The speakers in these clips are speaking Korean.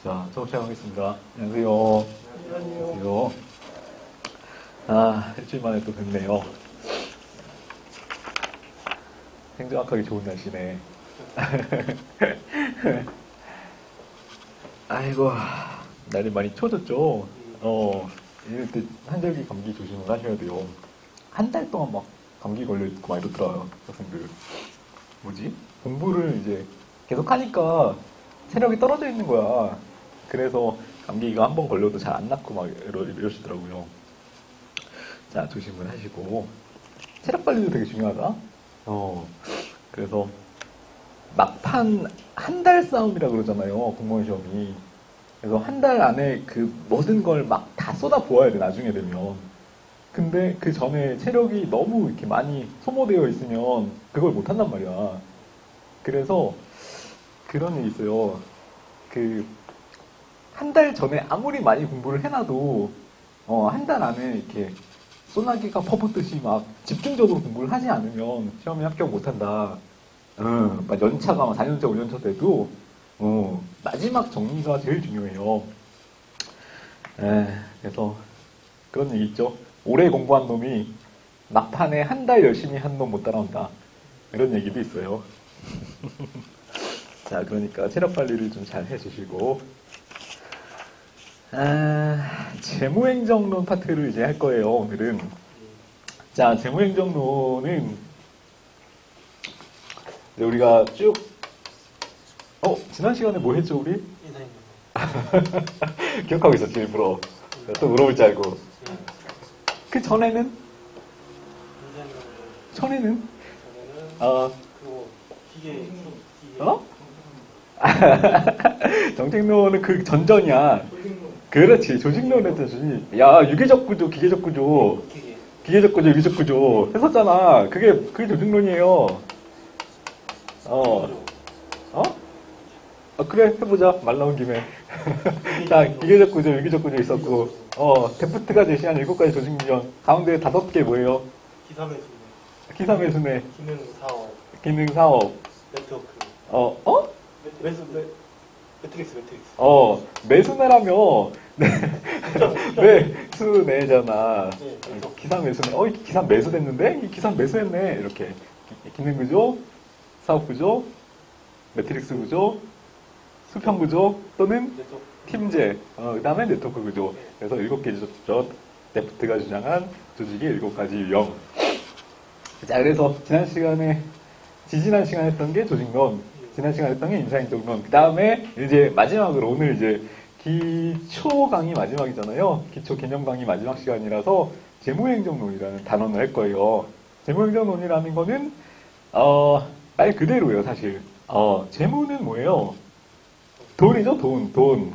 자, 수업 시작하겠습니다. 안녕하세요. 안녕하세요. 아, 일주일 만에 또 뵙네요. 행정학하기 좋은 날씨네. 아이고, 날이 많이 추워졌죠? 이럴 때 한절기 감기 조심을 하셔야 돼요. 한 달 동안 막 감기 걸려있고 많이 이렇더라고요, 학생들. 뭐지? 공부를 이제 계속 하니까 체력이 떨어져 있는 거야. 그래서 감기가 한 번 걸려도 잘 안 낫고 막 이러시더라고요. 자, 조심을 하시고. 체력 관리도 되게 중요하다. 그래서 막판 한 달 싸움이라 그러잖아요, 공무원 시험이. 그래서 한 달 안에 그 모든 걸 막 다 쏟아 부어야 돼, 나중에 되면. 근데 그 전에 체력이 너무 이렇게 많이 소모되어 있으면 그걸 못 한단 말이야. 그래서 그런 일이 있어요. 한 달 전에 아무리 많이 공부를 해놔도, 한 달 안에 이렇게 소나기가 퍼붓듯이 막 집중적으로 공부를 하지 않으면 시험에 합격 못 한다. 막 연차가 막 4년차, 5년차 돼도, 마지막 정리가 제일 중요해요. 그래서 그런 얘기 있죠. 오래 공부한 놈이 막판에 한 달 열심히 한 놈 못 따라온다. 이런 얘기도 있어요. 자, 그러니까 체력 관리를 좀 잘 해주시고, 재무행정론 파트를 이제 할 거예요, 오늘은. 자, 재무행정론은 이제 우리가 쭉, 지난 시간에 뭐 했죠, 우리? 기억하고 있었지, 일부러. 또 물어볼 줄 알고. 그 전에는? 전에는? 기계. 정책론은 그 전전이야. 그렇지. 조직론 했듯이. 야, 유기적 구조, 기계적 구조. 기계적 구조, 유기적 구조. 했었잖아. 그게 조직론이에요. 그래, 해보자. 말 나온 김에. 자, 기계적 구조, 유기적 구조 있었고, 데프트가 제시한 7가지 조직유형. 가운데 5개 뭐예요? 기사매수네. 기능 사업. 네트워크. 매트릭스. 매수매라며. 매수매잖아. 기사 매수네. 기사 매수됐는데? 이 기사 매수했네. 이렇게. 기능 구조, 사업 구조, 매트릭스 구조, 수평 구조, 또는 팀제, 그 다음에 네트워크 구조. 그래서 7개 죠. 데프트가 주장한 조직의 7가지 유형. 자, 그래서 지지난 시간에 했던 게 조직론, 지난 시간에 했던 게 인사행정론, 그 다음에 이제 마지막으로 오늘 이제 기초 강의 마지막이잖아요. 기초 개념 강의 마지막 시간이라서 재무행정론이라는 단원을 할 거예요. 재무행정론이라는 거는 말 그대로예요, 사실. 재무는 뭐예요? 돈이죠, 돈.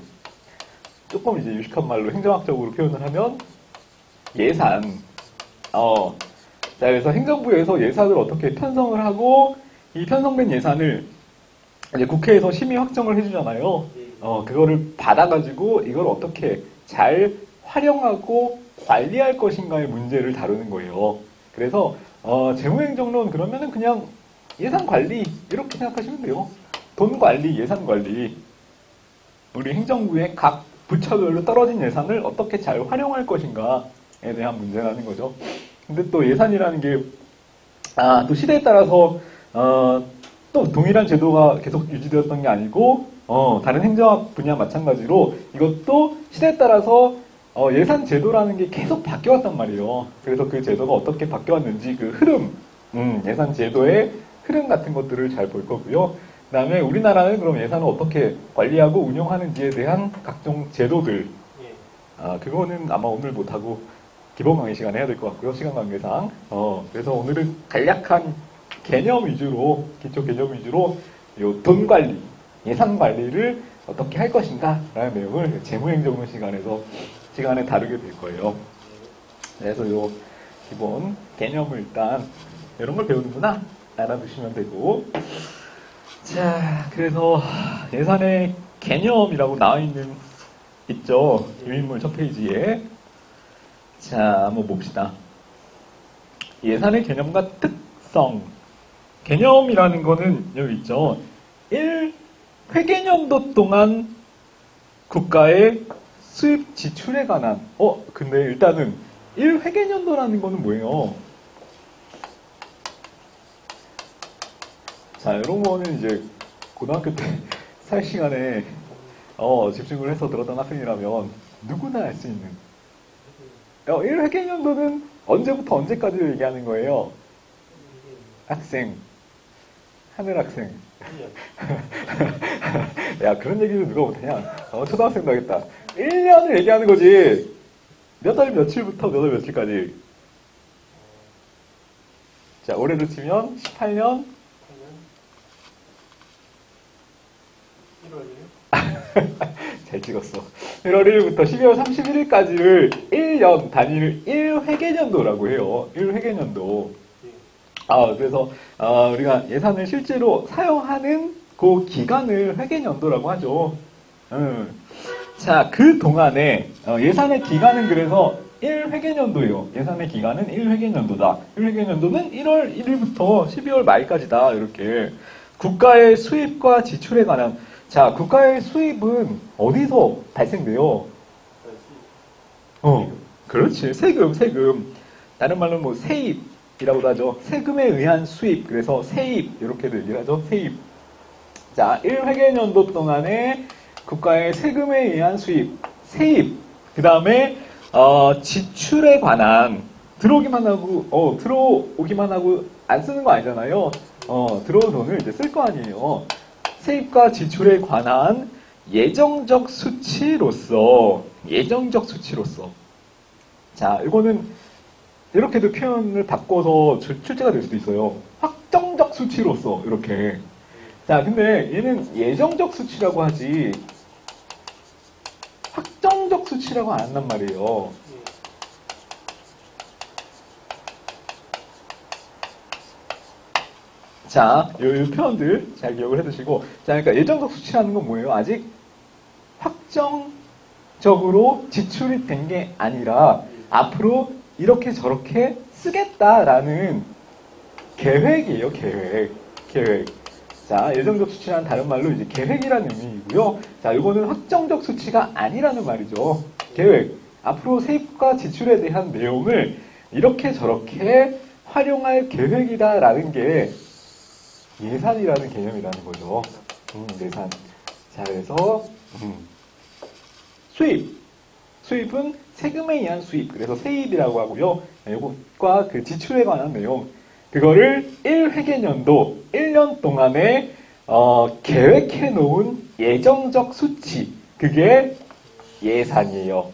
조금 이제 유식한 말로 행정학적으로 표현을 하면 예산. 자, 그래서 행정부에서 예산을 어떻게 편성을 하고 이 편성된 예산을 이제 국회에서 심의 확정을 해주잖아요. 그거를 받아가지고 이걸 어떻게 잘 활용하고 관리할 것인가의 문제를 다루는 거예요. 그래서 재무행정론 그러면은 그냥 예산 관리 이렇게 생각하시면 돼요. 돈 관리, 예산 관리. 우리 행정부의 각 부처별로 떨어진 예산을 어떻게 잘 활용할 것인가에 대한 문제라는 거죠. 근데 또 예산이라는 게 또 시대에 따라서 또 동일한 제도가 계속 유지되었던 게 아니고 다른 행정학 분야 마찬가지로 이것도 시대에 따라서 예산 제도라는 게 계속 바뀌어왔단 말이에요. 그래서 그 제도가 어떻게 바뀌었는지 그 흐름, 예산 제도의 흐름 같은 것들을 잘 볼 거고요. 그 다음에 우리나라는 그럼 예산을 어떻게 관리하고 운영하는지에 대한 각종 제도들, 그거는 아마 오늘 못하고 기본 강의 시간에 해야 될 것 같고요. 시간 관계상. 그래서 오늘은 간략한 개념 위주로, 기초 개념 위주로 요 돈 관리, 예산 관리를 어떻게 할 것인가 라는 내용을 재무행정론 시간에 다루게 될 거예요. 그래서 요 기본 개념을 일단 이런 걸 배우는구나 알아두시면 되고, 자, 그래서 예산의 개념이라고 나와 있죠. 유인물 첫 페이지에. 자, 한번 봅시다. 예산의 개념과 특성. 개념이라는 거는 여기 있죠. 1. 회계년도 동안 국가의 수입 지출에 관한. 근데 일단은 1회계연도라는 거는 뭐예요? 자, 이런 거는 이제 고등학교 때 사회 시간에 집중을 해서 들었던 학생이라면 누구나 알 수 있는 1회계연도는 언제부터 언제까지를 얘기하는 거예요? 학생, 하늘 학생. 야, 그런 얘기를 누가 못하냐? 초등학생도 하겠다. 1년을 얘기하는 거지. 몇 월 며칠부터 몇 월 며칠까지. 자, 올해로 치면 18년 1월이요? 잘 찍었어. 1월 1일부터 12월 31일까지를 1년 단위를 1회계년도라고 해요. 1회계년도. 그래서 우리가 예산을 실제로 사용하는 그 기간을 회계년도라고 하죠. 자, 그 동안에 예산의 기간은 그래서 1회계년도예요. 예산의 기간은 1회계년도다. 1회계년도는 1월 1일부터 12월 말까지다. 이렇게 국가의 수입과 지출에 관한. 자, 국가의 수입은 어디서 발생돼요? 그렇지. 세금. 다른 말로 뭐 세입이라고도 하죠. 세금에 의한 수입. 그래서 세입 이렇게도 얘기를 하죠. 세입. 자, 1회계년도 동안에 국가의 세금에 의한 수입, 세입. 그 다음에 지출에 관한 들어오기만 하고 안 쓰는 거 아니잖아요. 들어온 돈을 이제 쓸 거 아니에요. 세입과 지출에 관한 예정적 수치로서. 자, 이거는 이렇게도 표현을 바꿔서 출제가 될 수도 있어요. 확정적 수치로서 이렇게. 자, 근데 얘는 예정적 수치라고 하지 확정적 수치라고 안 한단 말이에요. 자, 이 표현들 잘 기억을 해두시고. 자, 그러니까 예정적 수치라는 건 뭐예요? 아직 확정적으로 지출이 된 게 아니라 앞으로 이렇게 저렇게 쓰겠다라는 계획이에요. 계획. 자, 예정적 수치란 다른 말로 이제 계획이라는 의미이고요. 자, 이거는 확정적 수치가 아니라는 말이죠. 계획. 앞으로 세입과 지출에 대한 내용을 이렇게 저렇게 활용할 계획이다라는 게 예산이라는 개념이라는 거죠. 예산. 자, 그래서 수입은 세금에 의한 수입. 그래서 세입이라고 하고요. 이것과 그 지출에 관한 내용. 그거를 1회계년도, 1년 동안에 계획해 놓은 예정적 수치. 그게 예산이에요.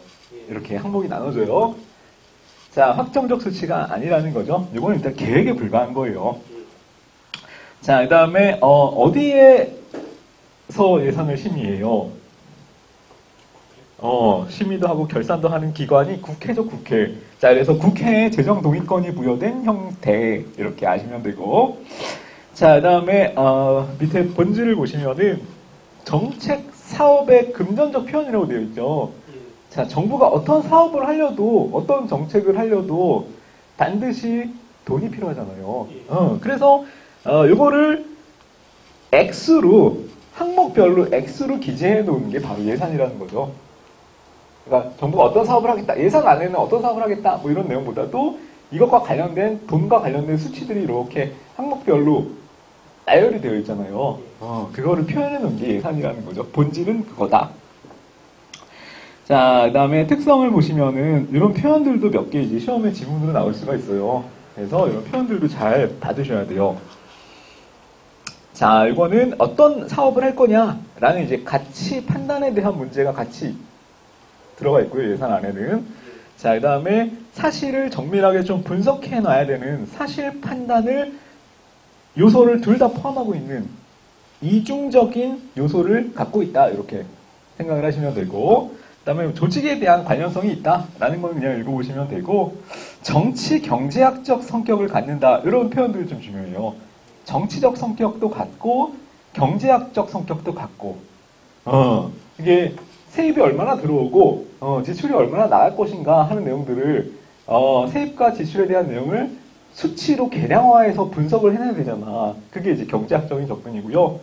이렇게 항목이 나눠져요. 자, 확정적 수치가 아니라는 거죠. 이거는 일단 계획에 불과한 거예요. 자, 그 다음에 어디에서 예산을 심의해요? 심의도 하고 결산도 하는 기관이 국회죠, 국회. 자, 그래서 국회에 재정 동의권이 부여된 형태 이렇게 아시면 되고. 자, 그 다음에 밑에 본질을 보시면은 정책 사업의 금전적 표현이라고 되어 있죠. 자, 정부가 어떤 사업을 하려도 어떤 정책을 하려도 반드시 돈이 필요하잖아요. 그래서 이거를 X로 항목별로 X로 기재해 놓은 게 바로 예산이라는 거죠. 그러니까 정부가 어떤 사업을 하겠다, 예산 안에는 어떤 사업을 하겠다, 뭐 이런 내용보다도 이것과 관련된 돈과 관련된 수치들이 이렇게 항목별로 나열이 되어 있잖아요. 그거를 표현해 놓은 게 예산이라는 거죠. 본질은 그거다. 자, 그 다음에 특성을 보시면은 이런 표현들도 몇 개 이제 시험에 지문으로 나올 수가 있어요. 그래서 이런 표현들도 잘 받으셔야 돼요. 자, 이거는 어떤 사업을 할 거냐라는 이제 가치 판단에 대한 문제가 같이 들어가 있고요, 예산 안에는. 자, 그 다음에 사실을 정밀하게 좀 분석해 놔야 되는 사실 판단을 요소를 둘 다 포함하고 있는 이중적인 요소를 갖고 있다, 이렇게 생각을 하시면 되고. 그 다음에 조직에 대한 관련성이 있다라는 건 그냥 읽어보시면 되고, 정치 경제학적 성격을 갖는다, 이런 표현들이 좀 중요해요. 정치적 성격도 갖고 경제학적 성격도 갖고. 이게 세입이 얼마나 들어오고 지출이 얼마나 나갈 것인가 하는 내용들을 세입과 지출에 대한 내용을 수치로 계량화해서 분석을 해내야 되잖아. 그게 이제 경제학적인 접근이고요.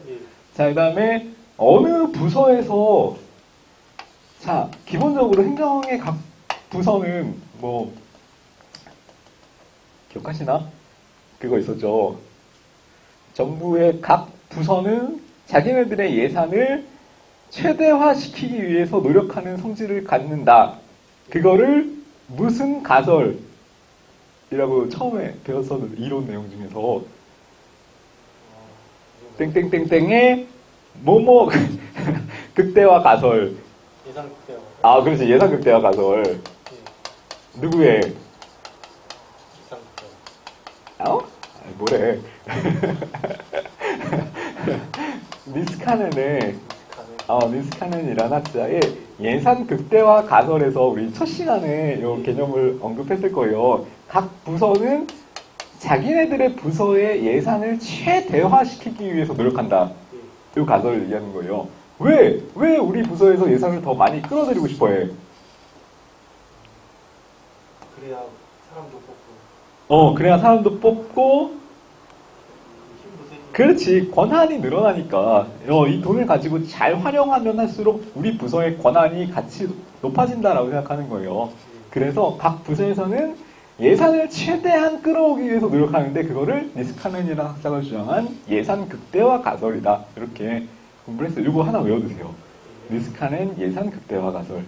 자, 그 다음에 어느 부서에서 자, 기본적으로 행정의 각 부서는 뭐 기억하시나? 그거 있었죠. 정부의 각 부서는 자기네들의 예산을 최대화시키기 위해서 노력하는 성질을 갖는다. 그거를 무슨 가설이라고 처음에 배웠었는 이론 내용 중에서 땡땡땡땡의 뭐뭐 극대화 가설. 예산 극대화. 아, 그렇지. 예산 극대화 가설. 예. 누구의? 예산 극대화. 어? 아니, 뭐래. 니스카넨의 니스카넨이라는 학자의 예산 극대화 가설에서 우리 첫 시간에 이 개념을 언급했을 거예요. 각 부서는 자기네들의 부서의 예산을 최대화시키기 위해서 노력한다. 이 가설을 얘기하는 거예요. 왜 우리 부서에서 예산을 더 많이 끌어들이고 싶어 해? 그래야 사람도 뽑고. 그래야 사람도 뽑고, 힘도 세지고. 그렇지. 권한이 늘어나니까. 이 돈을 가지고 잘 활용하면 할수록 우리 부서의 권한이 같이 높아진다라고 생각하는 거예요. 그래서 각 부서에서는 예산을 최대한 끌어오기 위해서 노력하는데 그거를 니스카넨이라는 학자가 주장한 예산 극대화 가설이다. 이렇게 공부를 했어요. 이거 하나 외워두세요. 니스카넨 예산 극대화 가설.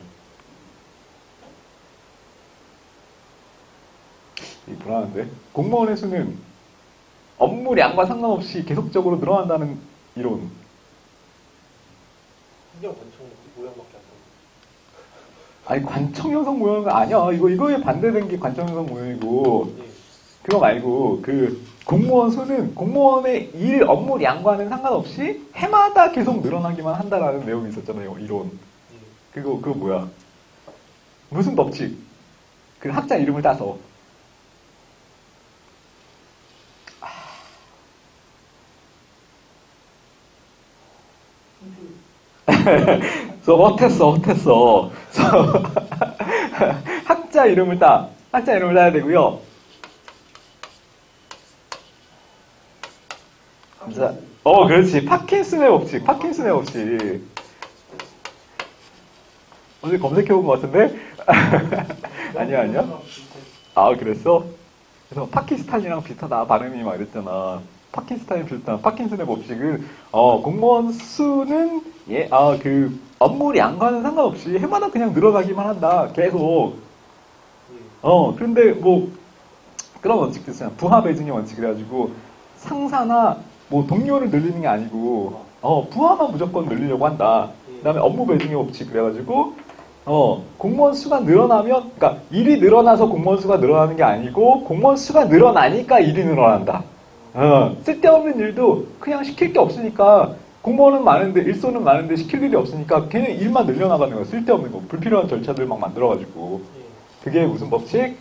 이 불안한데? 공무원의 수는 업무량과 상관없이 계속적으로 늘어난다는 이론. 행정 관청 모양밖에 안 나오고. 아니, 관청형성 모형은 아니야. 이거에 반대된 게 관청형성 모형이고, 예. 그거 말고, 공무원 수는 공무원의 일 업무량과는 상관없이 해마다 계속 늘어나기만 한다라는 내용이 있었잖아요. 이론. 예. 그거 뭐야? 무슨 법칙? 그 학자 이름을 따서. 헛했어. 학자 이름을 따야 되고요. 자, 그렇지. 파킨슨의 법칙. 어제 검색해본 것 같은데? 아니야. 아, 그랬어? 그래서 파키스탄이랑 비슷하다. 발음이 막 이랬잖아. 파킨스탄이 비슷한 파킨슨의 법칙은, 공무원 수는, 업무량과는 상관없이 해마다 그냥 늘어나기만 한다. 계속. 그런데 그런 원칙도 있잖아. 부하 배증의 원칙. 그래가지고, 상사나, 동료를 늘리는 게 아니고, 부하만 무조건 늘리려고 한다. 그 다음에 업무 배증의 법칙. 그래가지고, 공무원 수가 늘어나면, 그러니까 일이 늘어나서 공무원 수가 늘어나는 게 아니고, 공무원 수가 늘어나니까 일이 늘어난다. 쓸데없는 일도 그냥 시킬 게 없으니까, 공무원은 많은데, 일손은 많은데 시킬 일이 없으니까, 걔는 일만 늘려나가는 거야. 쓸데없는 거. 불필요한 절차들 막 만들어가지고. 그게 무슨 법칙?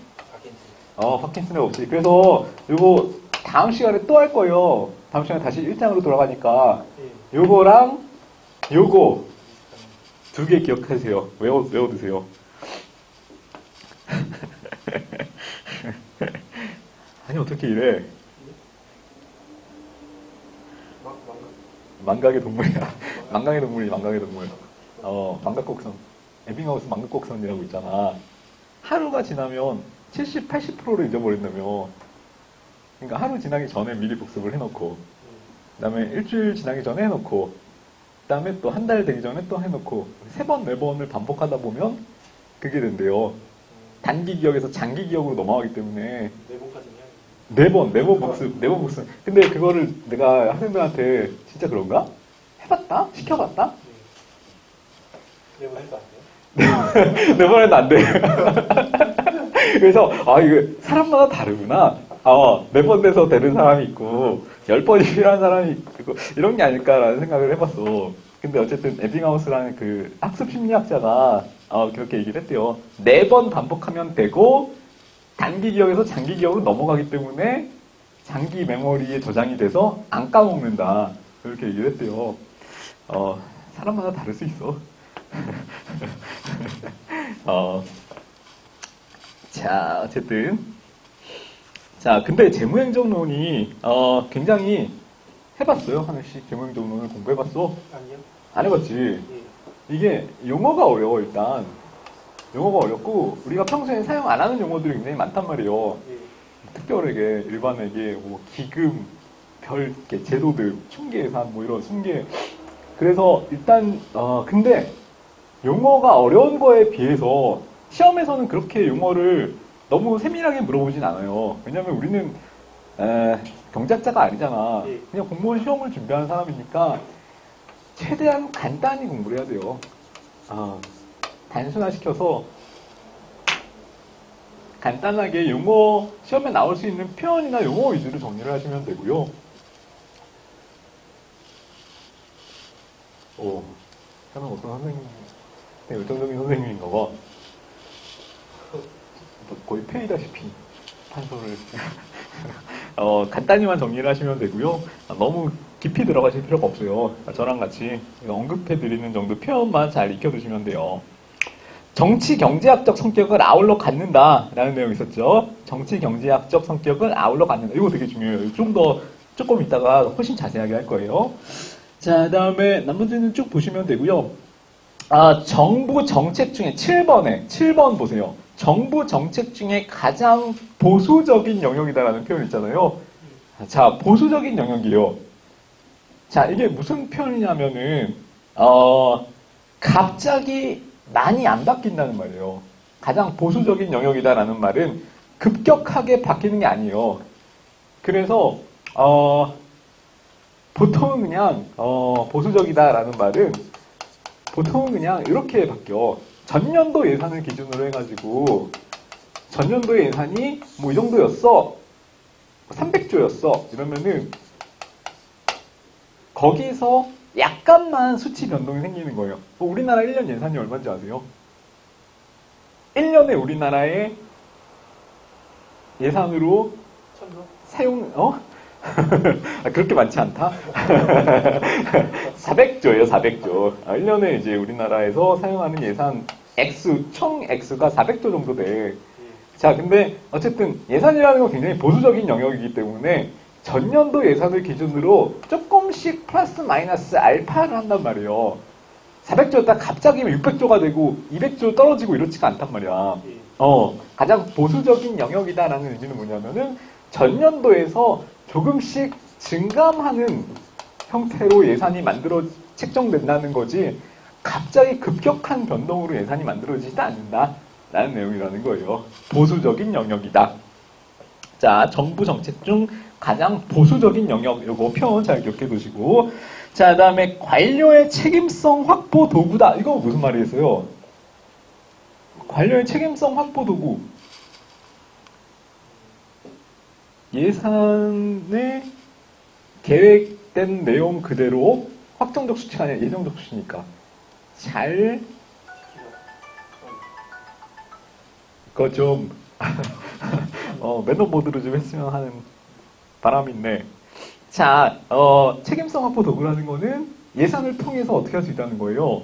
파킨슨의 법칙. 그래서, 요거, 다음 시간에 또 할 거예요. 다음 시간에 다시 1장으로 돌아가니까, 요거랑, 요거, 두 개 기억하세요. 외워두세요. 아니, 어떻게 이래? 망각의 동물이야. 망각의 동물. 망각곡선. 에빙하우스 망각곡선이라고 있잖아. 하루가 지나면 70, 80%를 잊어버린다며. 그러니까 하루 지나기 전에 미리 복습을 해놓고, 그 다음에 일주일 지나기 전에 해놓고, 그 다음에 또 한 달 되기 전에 또 해놓고, 3번, 4번을 반복하다 보면 그게 된대요. 단기 기억에서 장기 기억으로 넘어가기 때문에. 4번까지는 해야 돼. 4번 복습. 근데 그거를 내가 학생들한테 진짜 그런가? 해봤다? 시켜봤다? 4번 해도 안 돼요? 4번 해도 안 돼. 그래서, 이거 사람마다 다르구나. 4번 돼서 되는 사람이 있고, 10번이 필요한 사람이 있고, 이런 게 아닐까라는 생각을 해봤어. 근데 어쨌든 에빙하우스라는 그 학습 심리학자가 그렇게 얘기를 했대요. 4번 반복하면 되고, 단기 기억에서 장기 기억으로 넘어가기 때문에 장기 메모리에 저장이 돼서 안 까먹는다. 그렇게 얘기를 했대요. 사람마다 다를 수 있어. 자, 어쨌든. 자, 근데 재무행정론이, 굉장히 해봤어요. 하나씩 재무행정론을 공부해봤어? 아니요. 안 해봤지? 예. 이게 용어가 어려워, 일단. 용어가 어렵고, 우리가 평소에 사용 안 하는 용어들이 굉장히 많단 말이에요. 예. 특별하게, 일반에게, 뭐, 기금, 별, 제도들, 총계예산, 뭐 이런 순계. 그래서 일단, 근데 용어가 어려운 거에 비해서 시험에서는 그렇게 용어를 너무 세밀하게 물어보진 않아요. 왜냐면 우리는 경작자가 아니잖아. 예. 그냥 공무원 시험을 준비하는 사람이니까 최대한 간단히 공부를 해야 돼요. 단순화시켜서 간단하게 용어 시험에 나올 수 있는 표현이나 용어 위주로 정리를 하시면 되고요. 저는 어떤 선생님, 되게 열정적인 선생님인가 봐. 거의 페이다시피 판서를 간단히만 정리를 하시면 되고요. 너무 깊이 들어가실 필요가 없어요. 저랑 같이 언급해드리는 정도 표현만 잘 익혀두시면 돼요. 정치 경제학적 성격을 아울러 갖는다 라는 내용이 있었죠. 정치 경제학적 성격을 아울러 갖는다. 이거 되게 중요해요. 조금 이따가 훨씬 자세하게 할 거예요. 자, 다음에 나머지는 쭉 보시면 되고요. 정부 정책 중에 7번 보세요. 정부 정책 중에 가장 보수적인 영역이다라는 표현 있잖아요. 자, 보수적인 영역이요. 자, 이게 무슨 표현이냐면은, 갑자기 많이 안 바뀐다는 말이에요. 가장 보수적인 영역이다라는 말은 급격하게 바뀌는 게 아니에요. 그래서, 보통은 그냥, 보수적이다라는 말은 보통은 그냥 이렇게 바뀌어. 전년도 예산을 기준으로 해가지고 전년도 예산이 뭐 이 정도였어. 300조였어. 이러면은 거기서 약간만 수치 변동이 생기는 거예요. 우리나라 1년 예산이 얼마인지 아세요? 1년에 우리나라의 예산으로 사용, 그렇게 많지 않다? 400조예요, 400조. 1년에 이제 우리나라에서 사용하는 예산 총 X가 400조 정도 돼. 자, 근데 어쨌든 예산이라는 건 굉장히 보수적인 영역이기 때문에 전년도 예산을 기준으로 조금씩 플러스 마이너스 알파를 한단 말이에요. 400조였다 갑자기 600조가 되고 200조 떨어지고 이렇지가 않단 말이야. 가장 보수적인 영역이다라는 의미는 뭐냐면은 전년도에서 조금씩 증감하는 형태로 예산이 책정된다는 거지 갑자기 급격한 변동으로 예산이 만들어지지도 않는다라는 내용이라는 거예요. 보수적인 영역이다. 자, 정부 정책 중 가장 보수적인 영역, 이거 표현 잘 기억해 두시고. 자, 그 다음에 관료의 책임성 확보 도구다. 이거 무슨 말이겠어요? 관료의 책임성 확보 도구. 예산의 계획된 내용 그대로 확정적 수치가 아니라 예정적 수치니까 잘 그거 좀 매너보드로 좀 했으면 하는 바람이 있네. 자, 책임성 확보 도구라는 거는 예산을 통해서 어떻게 할 수 있다는 거예요.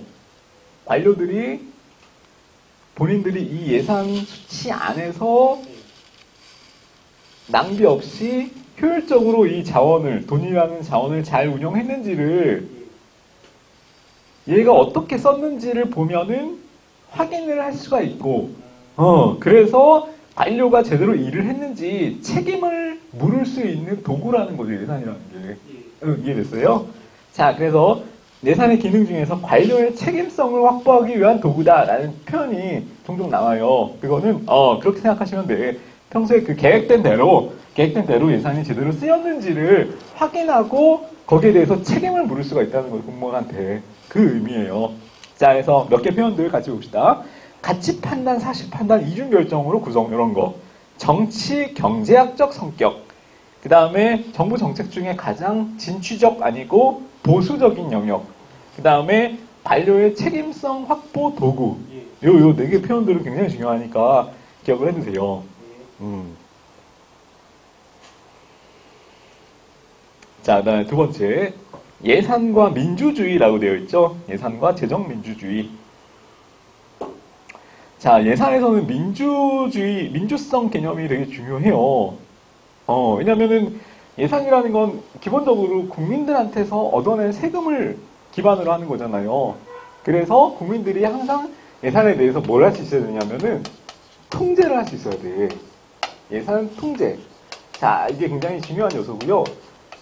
관료들이 본인들이 이 예산 수치 안에서 낭비 없이 효율적으로 이 자원을, 돈이라는 자원을 잘 운영했는지를 얘가 어떻게 썼는지를 보면은 확인을 할 수가 있고, 그래서 관료가 제대로 일을 했는지 책임을 물을 수 있는 도구라는 거죠, 예산이라는 게. 이해됐어요? 자, 그래서 예산의 기능 중에서 관료의 책임성을 확보하기 위한 도구다라는 표현이 종종 나와요. 그거는, 그렇게 생각하시면 돼. 평소에 그 계획된 대로 예산이 제대로 쓰였는지를 확인하고 거기에 대해서 책임을 물을 수가 있다는 거예요, 공무원한테. 그 의미예요. 자, 그래서 몇 개 표현들 같이 봅시다. 가치 판단, 사실 판단, 이중 결정으로 구성, 이런 거. 정치, 경제학적 성격. 그 다음에 정부 정책 중에 가장 진취적 아니고 보수적인 영역. 그 다음에 관료의 책임성 확보 도구. 요 네 개 표현들은 굉장히 중요하니까 기억을 해두세요. 자, 그다음에 두 번째. 예산과 민주주의라고 되어 있죠. 예산과 재정민주주의. 자, 예산에서는 민주성 개념이 되게 중요해요. 왜냐면은 예산이라는 건 기본적으로 국민들한테서 얻어낸 세금을 기반으로 하는 거잖아요. 그래서 국민들이 항상 예산에 대해서 뭘 할 수 있어야 되냐면은 통제를 할 수 있어야 돼. 예산 통제. 자, 이게 굉장히 중요한 요소고요.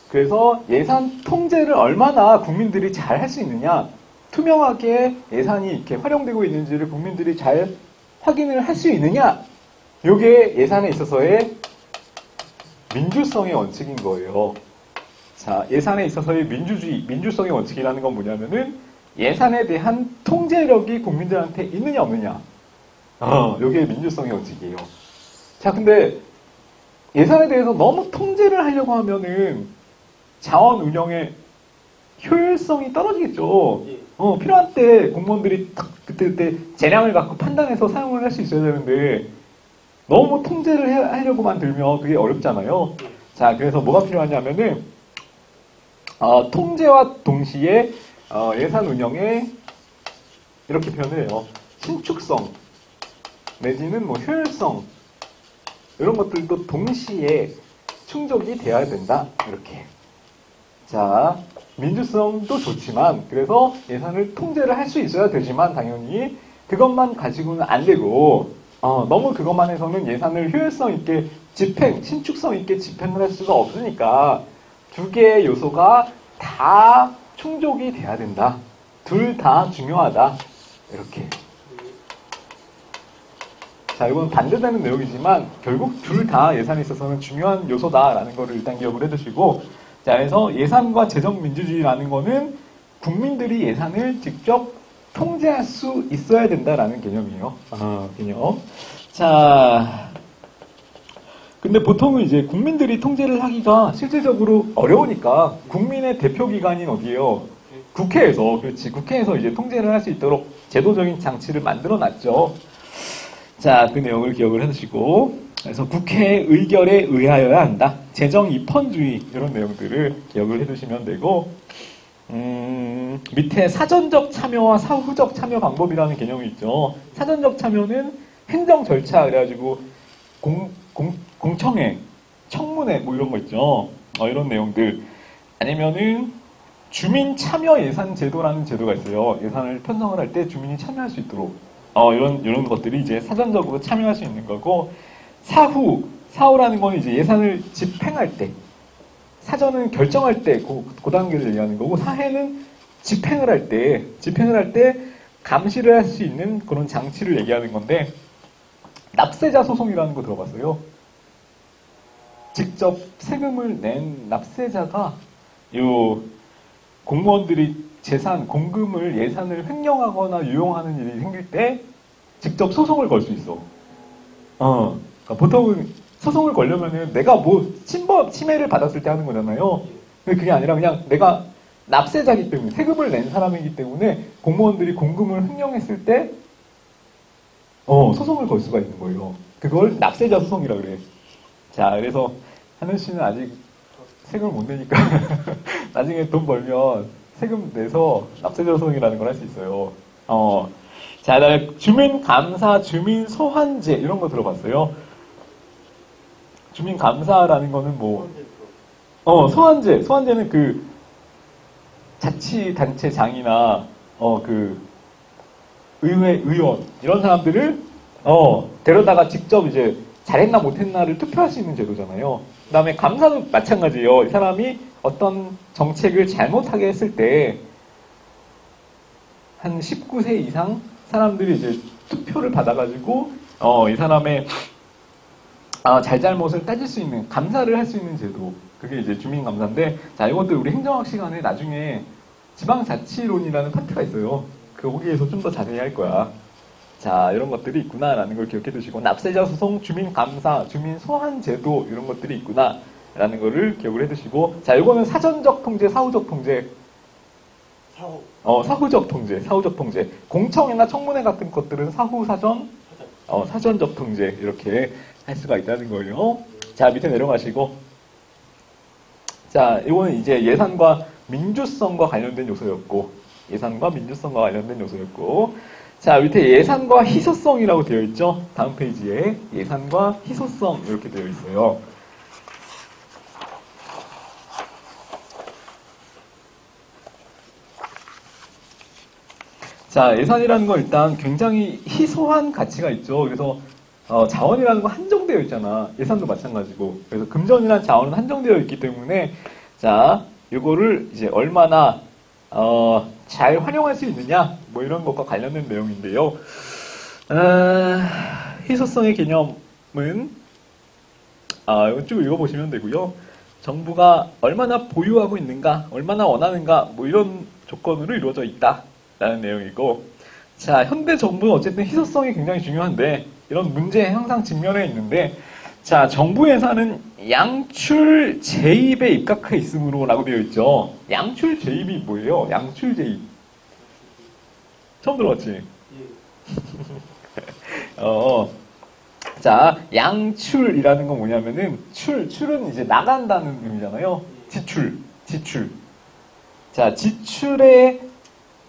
그래서 예산 통제를 얼마나 국민들이 잘 할 수 있느냐, 투명하게 예산이 이렇게 활용되고 있는지를 국민들이 잘 확인을 할 수 있느냐, 이게 예산에 있어서의 민주성의 원칙인 거예요. 자, 예산에 있어서의 민주성의 원칙이라는 건 뭐냐면은 예산에 대한 통제력이 국민들한테 있느냐 없느냐. 이게 민주성의 원칙이에요. 자, 근데 예산에 대해서 너무 통제를 하려고 하면은 자원 운영의 효율성이 떨어지겠죠. 필요한 때 공무원들이 그때 재량을 갖고 판단해서 사용을 할 수 있어야 되는데 너무 통제를 하려고만 들면 그게 어렵잖아요. 자, 그래서 뭐가 필요하냐면은 통제와 동시에 예산 운영에 이렇게 표현을 해요. 신축성 내지는 뭐 효율성 이런 것들도 동시에 충족이 되어야 된다. 이렇게. 자, 민주성도 좋지만 그래서 예산을 통제를 할 수 있어야 되지만 당연히 그것만 가지고는 안 되고 너무 그것만 해서는 예산을 효율성 있게 신축성 있게 집행을 할 수가 없으니까 두 개의 요소가 다 충족이 돼야 된다. 둘 다 중요하다. 이렇게. 자, 이건 반대되는 내용이지만 결국 둘 다 예산에 있어서는 중요한 요소다라는 거를 일단 기억을 해두시고, 자, 그래서 예산과 재정민주주의라는 거는 국민들이 예산을 직접 통제할 수 있어야 된다라는 개념이에요. 개념. 자, 근데 보통은 이제 국민들이 통제를 하기가 실질적으로 어려우니까 국민의 대표기관인 어디예요? 국회에서, 그렇지. 국회에서 이제 통제를 할 수 있도록 제도적인 장치를 만들어 놨죠. 자, 그 내용을 기억을 해두시고, 그래서 국회 의결에 의하여야 한다. 재정 입헌주의, 이런 내용들을 기억을 해두시면 되고, 밑에 사전적 참여와 사후적 참여 방법이라는 개념이 있죠. 사전적 참여는 행정 절차, 그래가지고, 공청회, 청문회, 뭐 이런 거 있죠. 이런 내용들. 아니면은, 주민 참여 예산 제도라는 제도가 있어요. 예산을 편성을 할 때 주민이 참여할 수 있도록. 이런 것들이 이제 사전적으로 참여할 수 있는 거고, 사후라는 건 이제 예산을 집행할 때, 사전은 결정할 때, 그 단계를 얘기하는 거고, 사회는 집행을 할 때 감시를 할 수 있는 그런 장치를 얘기하는 건데, 납세자 소송이라는 거 들어봤어요? 직접 세금을 낸 납세자가, 공무원들이 재산, 공금을 예산을 횡령하거나 유용하는 일이 생길 때 직접 소송을 걸 수 있어. 그러니까 보통은 소송을 걸려면은 내가 뭐 침해를 받았을 때 하는 거잖아요. 근데 그게 아니라 그냥 내가 납세자이기 때문에, 세금을 낸 사람이기 때문에 공무원들이 공금을 횡령했을 때 소송을 걸 수가 있는 거예요. 그걸 납세자 소송이라 그래. 자, 그래서 하늘 씨는 아직 세금을 못 내니까 나중에 돈 벌면 세금 내서 납세자 소송이라는 걸 할 수 있어요. 자, 그다음에 주민 감사, 주민 소환제 이런 거 들어봤어요? 주민 감사라는 거는 뭐 소환제는 그 자치단체장이나 그 의회 의원 이런 사람들을 데려다가 직접 이제 잘했나 못했나를 투표할 수 있는 제도잖아요. 그 다음에 감사도 마찬가지예요. 이 사람이 어떤 정책을 잘못하게 했을 때 한 19세 이상 사람들이 이제 투표를 받아가지고 이 사람의 잘잘못을 따질 수 있는, 감사를 할 수 있는 제도, 그게 이제 주민감사인데, 자, 이것도 우리 행정학 시간에 나중에 지방자치론이라는 파트가 있어요. 거기에서 좀 더 자세히 할 거야. 자, 이런 것들이 있구나라는 걸 기억해 두시고, 납세자 소송, 주민감사, 주민소환제도 이런 것들이 있구나라는 거를 기억을 해 두시고, 자, 이거는 사전적 통제, 사후적 통제. 사후적 통제. 공청회나 청문회 같은 것들은 사후 사전, 사전적 통제 이렇게 할 수가 있다는 거예요. 자, 밑에 내려가시고, 자, 이거는 이제 예산과 민주성과 관련된 요소였고, 자, 밑에 예산과 희소성이라고 되어 있죠. 다음 페이지에 예산과 희소성 이렇게 되어 있어요. 자, 예산이라는 건 일단 굉장히 희소한 가치가 있죠. 그래서 자원이라는 건 한정되어 있잖아. 예산도 마찬가지고. 그래서 금전이라는 자원은 한정되어 있기 때문에 자, 요거를 이제 얼마나 잘 활용할 수 있느냐 뭐 이런 것과 관련된 내용인데요. 희소성의 개념은 이거 쭉 읽어보시면 되고요. 정부가 얼마나 보유하고 있는가, 얼마나 원하는가 뭐 이런 조건으로 이루어져 있다라는 내용이고, 자, 현대 정부는 어쨌든 희소성이 굉장히 중요한데 이런 문제에 항상 직면해 있는데, 자, 정부 예산은 양출 재입에 입각해 있으므로라고 되어 있죠. 양출 재입이 뭐예요? 양출 재입 처음 들어봤지? 예. 자, 양출이라는 건 뭐냐면은 출은 이제 나간다는 의미잖아요. 지출. 자, 지출의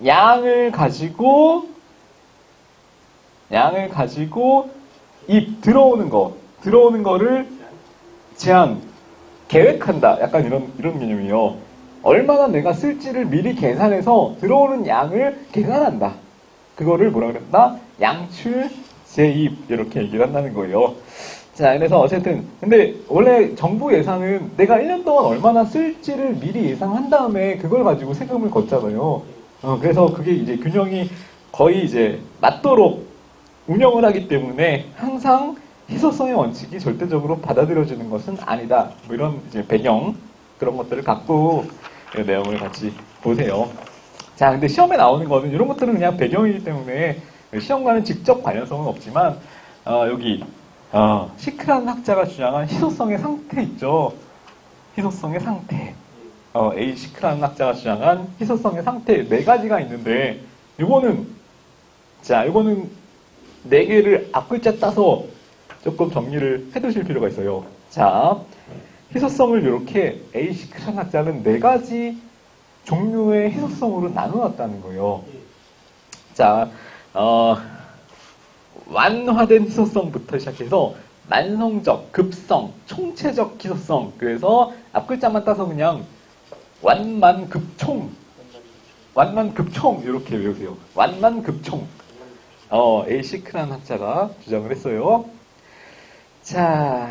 양을 가지고 들어오는 거를 계획한다. 약간 이런 개념이에요. 얼마나 내가 쓸지를 미리 계산해서 들어오는 양을 계산한다. 그거를 뭐라 그랬나? 양출 재입 이렇게 얘기를 한다는 거예요. 자, 그래서 어쨌든 근데 원래 정부 예산은 내가 1년 동안 얼마나 쓸지를 미리 예상한 다음에 그걸 가지고 세금을 걷잖아요. 그래서 그게 이제 균형이 거의 이제 맞도록 운영을 하기 때문에 항상 희소성의 원칙이 절대적으로 받아들여지는 것은 아니다. 뭐 이런 이제 배경 그런 것들을 갖고 이 내용을 같이 보세요. 자, 근데 시험에 나오는 거는 이런 것들은 그냥 배경이기 때문에 시험과는 직접 관련성은 없지만 여기 시크라는 학자가 주장한 희소성의 상태 있죠. 희소성의 상태. A 시크라는 학자가 주장한 희소성의 상태 4가지가 있는데 요거는 4개를 앞글자 따서 조금 정리를 해두실 필요가 있어요. 자, 희소성을 이렇게 A 시크라는 학자는 4가지 종류의 희소성으로 나누었다는 거예요. 자, 완화된 희소성부터 시작해서 만성적, 급성, 총체적 희소성. 그래서 앞글자만 따서 그냥 완만급총 이렇게 외우세요. 완만급총. A 시크라는 학자가 주장을 했어요. 자,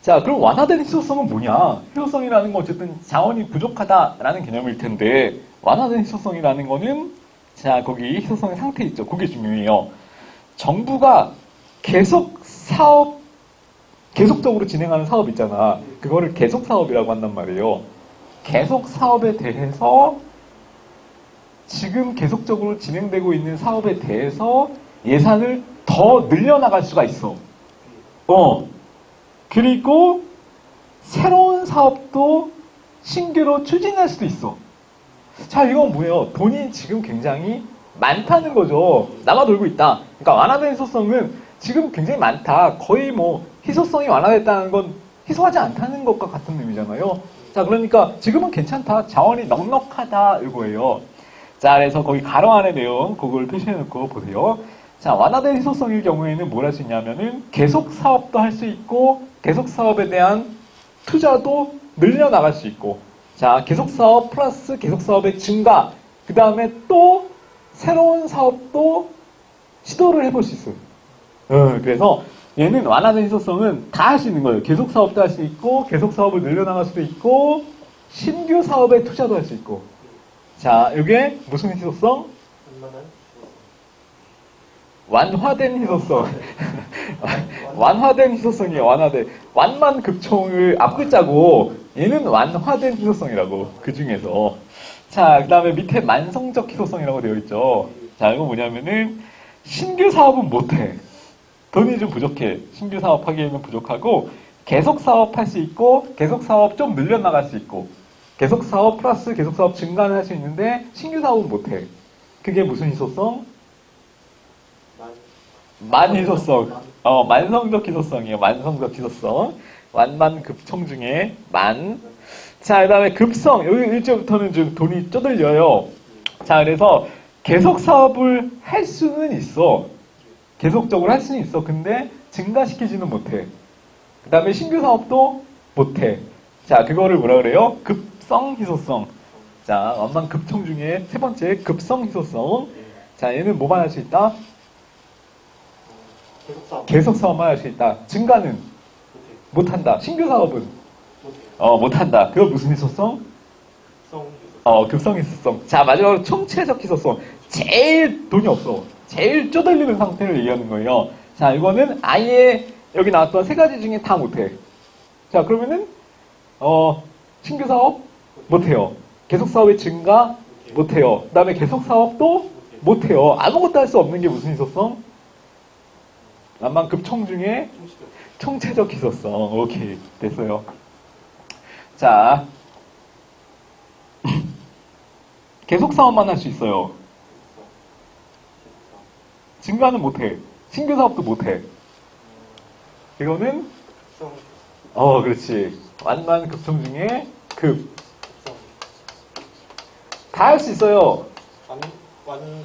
그럼 완화된 희소성은 뭐냐? 희소성이라는 건 어쨌든 자원이 부족하다라는 개념일 텐데, 완화된 희소성이라는 거는, 자, 거기 희소성의 상태 있죠. 그게 중요해요. 정부가 계속적으로 진행하는 사업 있잖아. 그거를 계속사업이라고 한단 말이에요. 계속사업에 대해서, 지금 계속적으로 진행되고 있는 사업에 대해서 예산을 더 늘려나갈 수가 있어. 그리고 새로운 사업도 신규로 추진할 수도 있어. 자, 이건 뭐예요? 돈이 지금 굉장히 많다는 거죠. 남아 돌고 있다. 그러니까 완화된 희소성은 지금 굉장히 많다. 거의 뭐 희소성이 완화됐다는 건 희소하지 않다는 것과 같은 의미잖아요. 자, 그러니까 지금은 괜찮다. 자원이 넉넉하다. 이거예요. 자, 그래서 거기 가로 안의 내용 그걸 표시해놓고 보세요. 자, 완화된 희소성일 경우에는 뭘 할 수 있냐면은 계속 사업도 할 수 있고 계속 사업에 대한 투자도 늘려나갈 수 있고, 자, 계속 사업 플러스 계속 사업의 증가, 그 다음에 또 새로운 사업도 시도를 해볼 수 있어요. 그래서 얘는 완화된 희소성은 다 할 수 있는 거예요. 계속 사업도 할 수 있고 계속 사업을 늘려나갈 수도 있고 신규 사업에 투자도 할 수 있고. 자, 이게 무슨 희소성? 완화된 희소성. 완화된 희소성이에요. 완만급총을 앞글자고 얘는 완화된 희소성이라고. 그 중에서. 자, 그 다음에 밑에 만성적 희소성이라고 되어 있죠. 자, 이거 뭐냐면은 신규 사업은 못해. 돈이 좀 부족해. 신규 사업하기에는 부족하고 계속 사업 할 수 있고 계속 사업 좀 늘려나갈 수 있고 계속 사업 플러스 계속 사업 증가는 할 수 있는데 신규 사업은 못해. 그게 무슨 희소성? 만희소성. 만성적 희소성이에요. 만성적 희소성. 완만급총 중에 만. 자, 그 다음에 급성. 여기 1절부터는 좀 돈이 쪼들려요. 자, 그래서 계속 사업을 할 수는 있어. 계속적으로 할 수는 있어. 근데 증가시키지는 못해. 그 다음에 신규 사업도 못해. 자, 그거를 뭐라 그래요? 급성 희소성. 자, 완만 급청 중에 세 번째 급성 희소성. 예. 자, 얘는 뭐만 할 수 있다? 계속 싸움. 계속 사업만 할 수 있다. 증가는 못해요. 못한다. 신규 사업은 못해요. 못한다. 그거 무슨 희소성? 성 급성 희소성. 자, 마지막으로 총체적 희소성. 제일 돈이 없어. 제일 쪼들리는 상태를 얘기하는 거예요. 자, 이거는 아예 여기 나왔던 세 가지 중에 다 못해. 자, 그러면은 신규 사업 못해요. 계속 사업의 증가 못해요. 그 다음에 계속 사업도 못해요. 아무것도 할 수 없는 게 무슨 희소성? 완만 급청 중에 총시적. 총체적 희소성. 오케이. 됐어요. 자. 계속 사업만 할 수 있어요. 증가는 못해. 신규 사업도 못해. 이거는, 성 그렇지. 완만 급청 중에 급. 성 다 할 수 있어요. 완화되는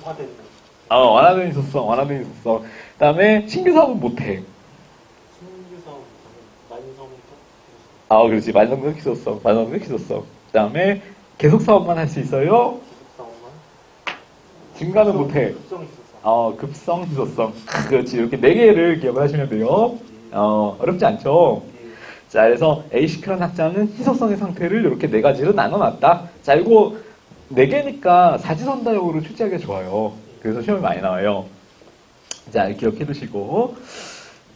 완화된 희소성, 완화된 희소성. 그 다음에 신규 사업은 못해. 신규 사업 만성적 그렇지. 만성적 희소성, 만성적 희소성. 그 다음에 계속 사업만 할 수 있어요. 계속 사업만 증가는 못해. 급성 희소성. 급성 희소성. 그렇지. 이렇게 네 개를 기억을 하시면 돼요. 어렵지 않죠? 자, 그래서 에이시크라는 학자는 희소성의 상태를 이렇게 네 가지로 나눠놨다. 자, 이거 네 개니까 사지선다용으로 출제하기가 좋아요. 그래서 시험이 많이 나와요. 자, 기억해 두시고.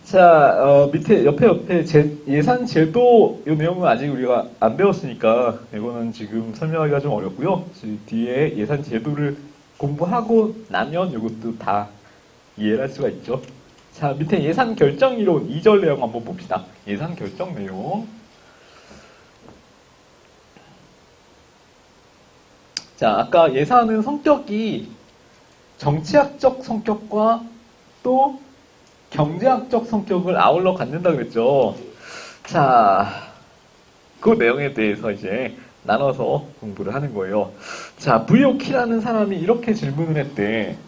자, 밑에, 옆에 예산 제도 이 내용은 아직 우리가 안 배웠으니까 이거는 지금 설명하기가 좀 어렵고요. 뒤에 예산 제도를 공부하고 나면 이것도 다 이해를 할 수가 있죠. 자, 밑에 예산 결정 이론 2절 내용 한번 봅시다. 예산 결정 내용. 자, 아까 예산은 성격이 정치학적 성격과 또 경제학적 성격을 아울러 갖는다 그랬죠. 자, 그 내용에 대해서 이제 나눠서 공부를 하는 거예요. 자, 브이오키라는 사람이 이렇게 질문을 했대.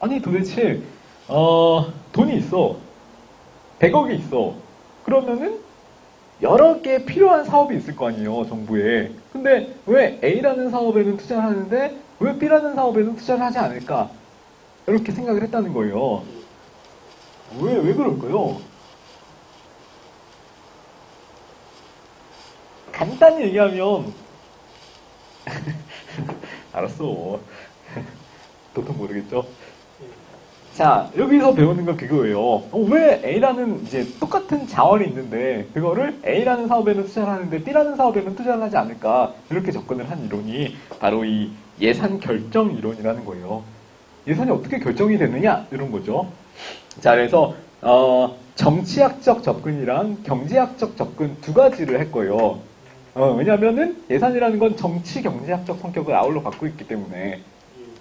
아니, 도대체 돈이 있어. 100억이 있어. 그러면은 여러 개 필요한 사업이 있을 거 아니에요, 정부에. 근데 왜 A라는 사업에는 투자를 하는데 왜 B라는 사업에는 투자를 하지 않을까? 이렇게 생각을 했다는 거예요. 왜 그럴까요? 간단히 얘기하면 알았어. 도통 모르겠죠? 자, 여기서 배우는 건 그거예요. 왜 A라는 이제 똑같은 자원이 있는데 그거를 A라는 사업에는 투자를 하는데 B라는 사업에는 투자를 하지 않을까? 이렇게 접근을 한 이론이 바로 이 예산 결정 이론이라는 거예요. 예산이 어떻게 결정이 되느냐? 이런 거죠. 자, 그래서 정치학적 접근이랑 경제학적 접근 두 가지를 할 거예요. 왜냐하면은 예산이라는 건 정치 경제학적 성격을 아울러 갖고 있기 때문에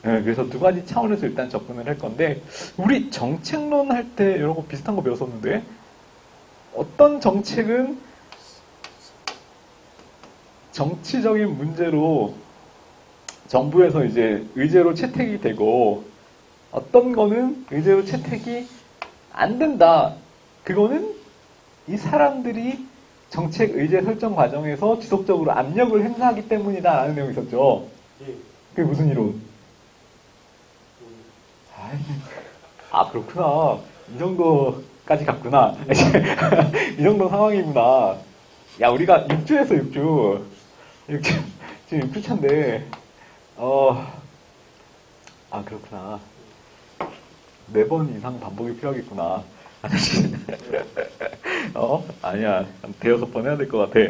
그래서 두 가지 차원에서 일단 접근을 할 건데 우리 정책론 할 때 이런 거 비슷한 거 배웠었는데 어떤 정책은 정치적인 문제로 정부에서 이제 의제로 채택이 되고 어떤 거는 의제로 채택이 안 된다. 그거는 이 사람들이 정책 의제 설정 과정에서 지속적으로 압력을 행사하기 때문이다 라는 내용이 있었죠. 그게 무슨 이론? 그렇구나. 이 정도까지 갔구나. 이 정도 상황이구나. 야, 우리가 6주에서 6주. 지금 6주차인데, 그렇구나. 4번 이상 반복이 필요하겠구나. 아니야. 대여섯 번 해야 될 것 같아.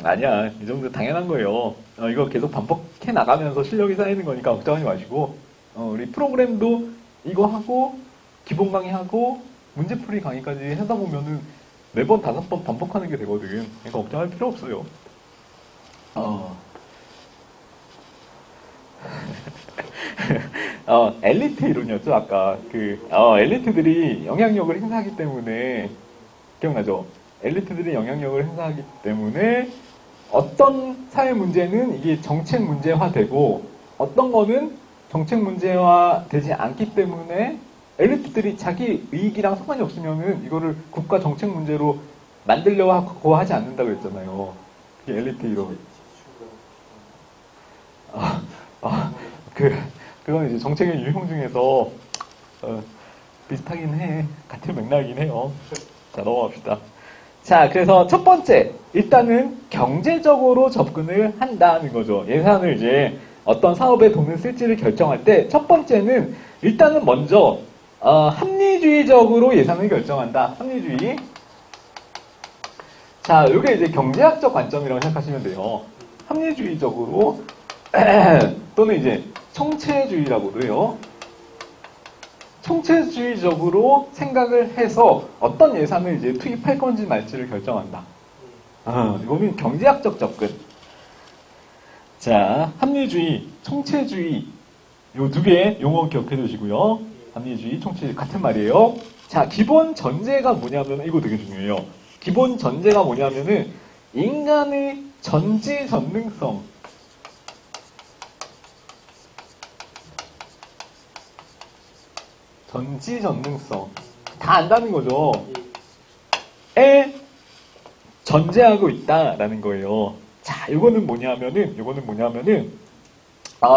아니야. 이 정도 당연한 거예요. 이거 계속 반복해 나가면서 실력이 쌓이는 거니까 걱정하지 마시고, 우리 프로그램도 이거 하고, 기본 강의하고, 문제풀이 강의까지 하다 보면은 4번, 5번 반복하는 게 되거든. 그러니까 걱정할 필요 없어요. 엘리트 이론이었죠, 아까. 엘리트들이 영향력을 행사하기 때문에, 기억나죠? 엘리트들이 영향력을 행사하기 때문에, 어떤 사회 문제는 이게 정책 문제화되고, 어떤 거는 정책 문제화 되지 않기 때문에, 엘리트들이 자기 이익이랑 상관이 없으면은, 이거를 국가 정책 문제로 만들려고 하지 않는다고 했잖아요. 그게 엘리트 이론. 그건 이제 정책의 유형 중에서, 비슷하긴 해. 같은 맥락이긴 해요. 자, 넘어갑시다. 자, 그래서 첫 번째, 일단은 경제적으로 접근을 한다는 거죠. 예산을 이제 어떤 사업에 돈을 쓸지를 결정할 때, 첫 번째는 일단은 먼저, 합리주의적으로 예산을 결정한다. 합리주의. 자, 이게 이제 경제학적 관점이라고 생각하시면 돼요. 합리주의적으로, 또는 이제 총체주의라고도 해요. 총체주의적으로 생각을 해서 어떤 예산을 이제 투입할 건지 말지를 결정한다. 이거는 경제학적 접근. 자, 합리주의, 총체주의. 요 두 개 용어 기억해 두시고요. 합리주의, 총체주의 같은 말이에요. 자, 기본 전제가 뭐냐면, 이거 되게 중요해요. 기본 전제가 뭐냐면은, 인간의 전지 전능성. 전지 전능성. 다 안다는 거죠. 에 전제하고 있다라는 거예요. 자, 요거는 뭐냐면은,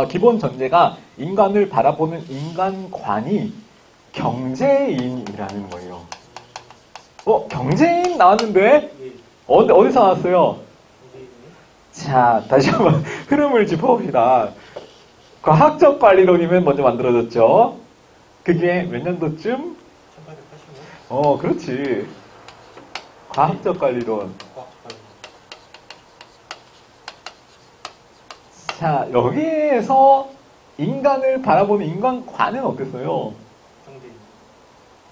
기본 전제가 인간을 바라보는 인간관이 경제인이라는 거예요. 경제인 나왔는데? 어디서 나왔어요? 자, 다시 한번 흐름을 짚어봅시다. 과학적 관리론이면 먼저 만들어졌죠. 그게 몇 년도쯤? 1880년? 그렇지. 과학적 관리론. 자, 여기에서 인간을 바라보는 인간관은 어땠어요? 경제인.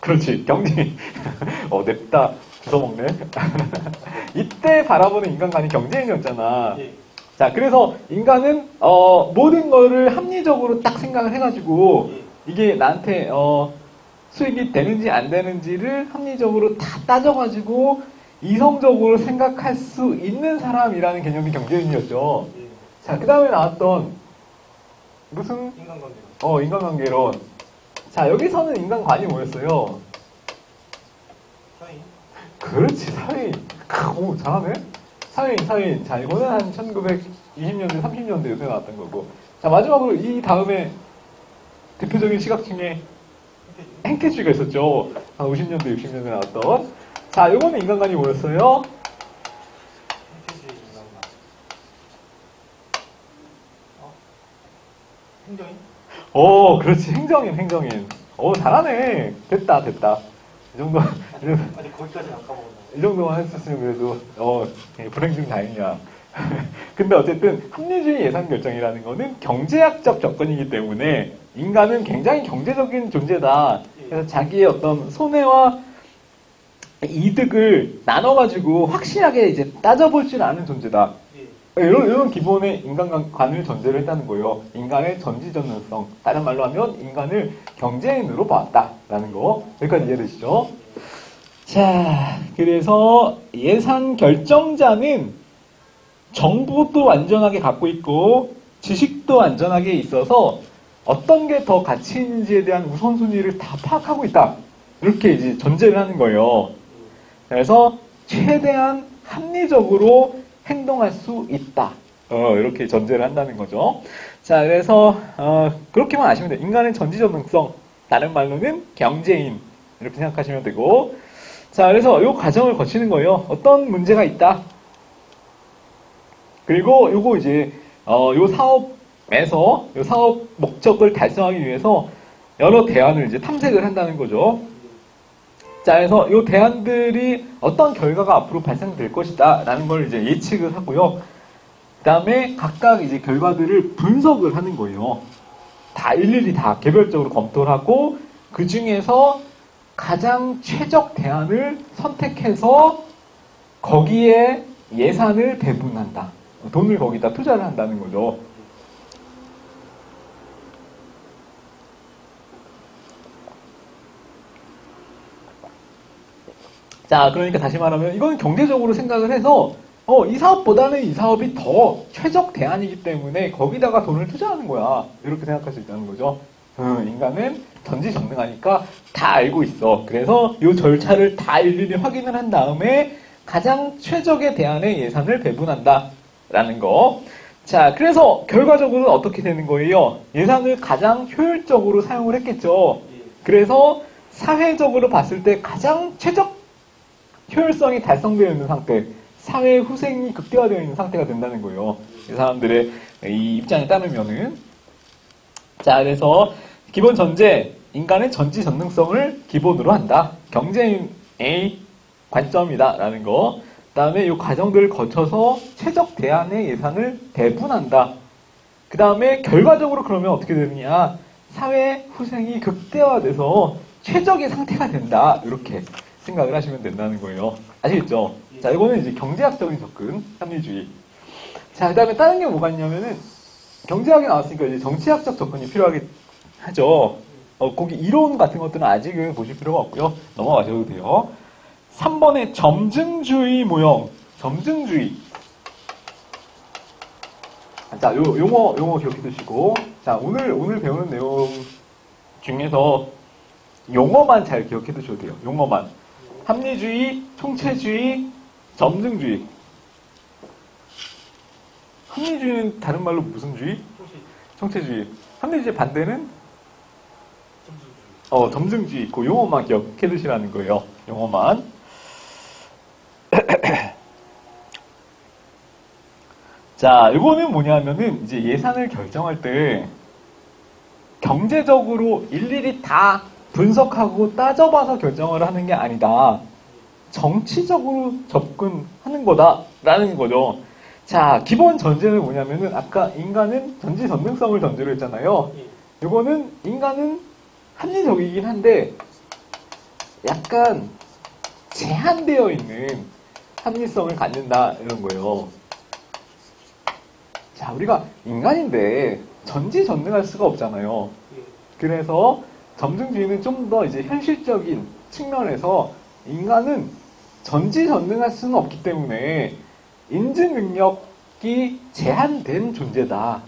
그렇지, 경제인. 냅다 주워먹네. 이때 바라보는 인간관이 경제인이었잖아. 예. 자, 그래서 인간은 모든 거를 합리적으로 딱 생각을 해가지고 이게 나한테 수익이 되는지 안 되는지를 합리적으로 다 따져가지고 이성적으로 생각할 수 있는 사람이라는 개념이 경제인이었죠. 예. 자, 그 다음에 나왔던 무슨 인간관계. 인간관계론. 자, 여기서는 인간관이 뭐였어요? 사인. 그렇지, 사회인. 오, 잘하네. 사회인. 자, 이거는 한 1920년대, 30년대 요새 나왔던 거고. 자, 마지막으로 이 다음에 대표적인 시각 중에 행태주의가 있었죠. 한 50년대, 60년대 나왔던. 자, 이거는 인간관이 뭐였어요? 행태주의 인간관. 행정인? 그렇지. 행정인. 잘하네. 됐다. 이 정도, 아직 거기까지는 안 까먹었나. 이 정도만 했었으면 그래도, 불행 중 다행이야. 근데 어쨌든, 합리주의 예산 결정이라는 거는 경제학적 접근이기 때문에, 인간은 굉장히 경제적인 존재다. 그래서 자기의 어떤 손해와 이득을 나눠가지고 확실하게 이제 따져볼 줄 아는 존재다. 예. 이런 기본의 인간관을 전제를 했다는 거예요. 인간의 전지전능성. 다른 말로 하면 인간을 경제인으로 봤다라는 거. 여기까지 이해되시죠? 자, 그래서 예산 결정자는 정보도 완전하게 갖고 있고 지식도 완전하게 있어서 어떤 게 더 가치 있는지에 대한 우선순위를 다 파악하고 있다. 이렇게 이제 전제를 하는 거예요. 그래서 최대한 합리적으로 행동할 수 있다. 이렇게 전제를 한다는 거죠. 자, 그래서 그렇게만 아시면 돼요. 인간의 전지전능성, 다른 말로는 경제인 이렇게 생각하시면 되고, 자, 그래서 이 과정을 거치는 거예요. 어떤 문제가 있다. 그리고 요거 이제 요 사업에서 요 사업 목적을 달성하기 위해서 여러 대안을 이제 탐색을 한다는 거죠. 자, 그래서 이 대안들이 어떤 결과가 앞으로 발생될 것이다 라는 걸 이제 예측을 하고요. 그 다음에 각각 이제 결과들을 분석을 하는 거예요. 다 일일이 다 개별적으로 검토를 하고 그 중에서 가장 최적 대안을 선택해서 거기에 예산을 배분한다. 돈을 거기다 투자를 한다는 거죠. 자, 그러니까 다시 말하면 이건 경제적으로 생각을 해서 이 사업보다는 이 사업이 더 최적 대안이기 때문에 거기다가 돈을 투자하는 거야. 이렇게 생각할 수 있다는 거죠. 인간은 전지전능하니까 다 알고 있어. 그래서 이 절차를 다 일일이 확인을 한 다음에 가장 최적의 대안의 예산을 배분한다. 라는 거. 자, 그래서 결과적으로는 어떻게 되는 거예요? 예산을 가장 효율적으로 사용을 했겠죠. 예. 그래서 사회적으로 봤을 때 가장 최적 효율성이 달성되어 있는 상태, 사회 후생이 극대화되어 있는 상태가 된다는 거예요. 이 사람들의 이 입장에 따르면은. 자, 그래서 기본 전제, 인간의 전지전능성을 기본으로 한다. 경제인의 관점이다라는 거. 그 다음에 이 과정들을 거쳐서 최적 대안의 예산을 배분한다. 그 다음에 결과적으로 그러면 어떻게 되느냐. 사회 후생이 극대화돼서 최적의 상태가 된다. 이렇게 생각을 하시면 된다는 거예요. 아시겠죠? 자, 이거는 이제 경제학적인 접근, 합리주의. 자, 그 다음에 다른 게 뭐가 있냐면은, 경제학이 나왔으니까 이제 정치학적 접근이 필요하게 하죠. 거기 이론 같은 것들은 아직은 보실 필요가 없고요. 넘어가셔도 돼요. 3번의 점증주의 모형. 점증주의. 자, 용어 기억해 두시고. 자, 오늘 배우는 내용 중에서 용어만 잘 기억해 두셔도 돼요. 용어만. 합리주의, 총체주의, 점증주의. 합리주의는 다른 말로 무슨 주의? 총체주의. 합리주의 반대는? 점증주의 있고 용어만 기억해 두시라는 거예요. 용어만. 자, 이거는 뭐냐면은 이제 예산을 결정할 때 경제적으로 일일이 다 분석하고 따져봐서 결정을 하는 게 아니다. 정치적으로 접근하는 거다라는 거죠. 자, 기본 전제는 뭐냐면은 아까 인간은 전지전능성을 전제로 했잖아요. 이거는 인간은 합리적이긴 한데 약간 제한되어 있는 합리성을 갖는다 이런 거예요. 자, 우리가 인간인데 전지전능할 수가 없잖아요. 그래서 점증주의는 좀 더 이제 현실적인 측면에서 인간은 전지전능할 수는 없기 때문에 인지 능력이 제한된 존재다.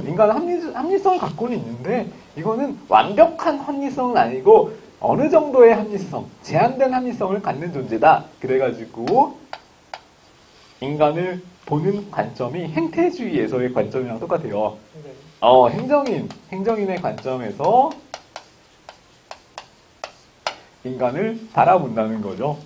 인간은 합리성을 갖고는 있는데 이거는 완벽한 합리성은 아니고 어느 정도의 합리성, 제한된 합리성을 갖는 존재다. 그래가지고 인간을 보는 관점이 행태주의에서의 관점이랑 똑같아요. 행정인의 관점에서 인간을 바라본다는 거죠.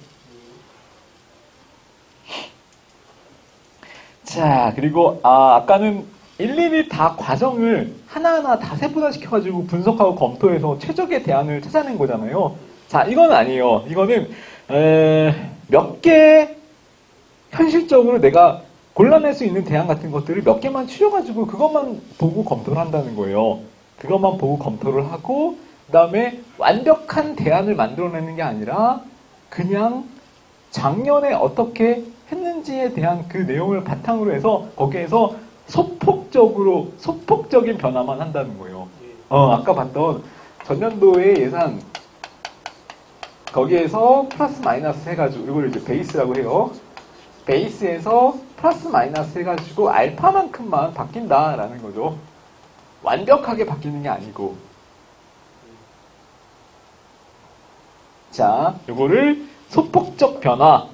자, 그리고 아까는 일일이 다 과정을 하나하나 다 세분화시켜가지고 분석하고 검토해서 최적의 대안을 찾아낸 거잖아요. 자, 이건 아니에요. 이거는 몇 개 현실적으로 내가 골라낼 수 있는 대안 같은 것들을 몇 개만 추려가지고 그것만 보고 검토를 한다는 거예요. 그것만 보고 검토를 하고 그 다음에 완벽한 대안을 만들어내는 게 아니라 그냥 작년에 어떻게 했는지에 대한 그 내용을 바탕으로 해서 거기에서 소폭적인 변화만 한다는 거예요. 아까 봤던 전년도의 예산 거기에서 플러스 마이너스 해가지고 이걸 이제 베이스라고 해요. 베이스에서 플러스 마이너스 해가지고 알파만큼만 바뀐다라는 거죠. 완벽하게 바뀌는 게 아니고. 자, 요거를 소폭적 변화라고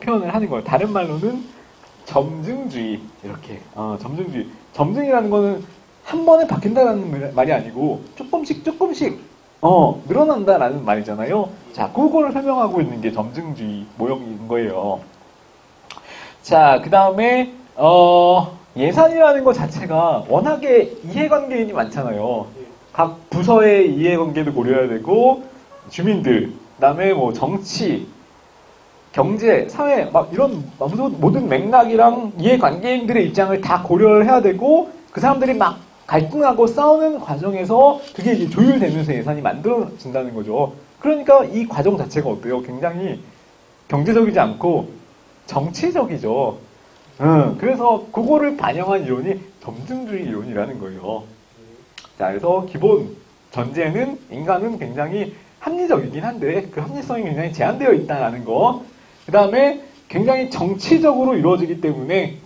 표현을 하는 거예요. 다른 말로는 점증주의. 이렇게. 점증주의. 점증이라는 거는 한 번에 바뀐다라는 말이 아니고 조금씩 늘어난다라는 말이잖아요. 자, 그거를 설명하고 있는 게 점증주의 모형인 거예요. 자, 그 다음에 예산이라는 것 자체가 워낙에 이해관계인이 많잖아요. 각 부서의 이해관계도 고려해야 되고 주민들, 그 다음에 뭐 정치, 경제, 사회 막 이런 모든 맥락이랑 이해관계인들의 입장을 다 고려를 해야 되고 그 사람들이 막 갈등하고 싸우는 과정에서 그게 이제 조율되면서 예산이 만들어진다는 거죠. 그러니까 이 과정 자체가 어때요? 굉장히 경제적이지 않고 정치적이죠. 그래서 그거를 반영한 이론이 점증주의 이론이라는 거예요. 자, 그래서 기본 전제는 인간은 굉장히 합리적이긴 한데 그 합리성이 굉장히 제한되어 있다는 거. 그 다음에 굉장히 정치적으로 이루어지기 때문에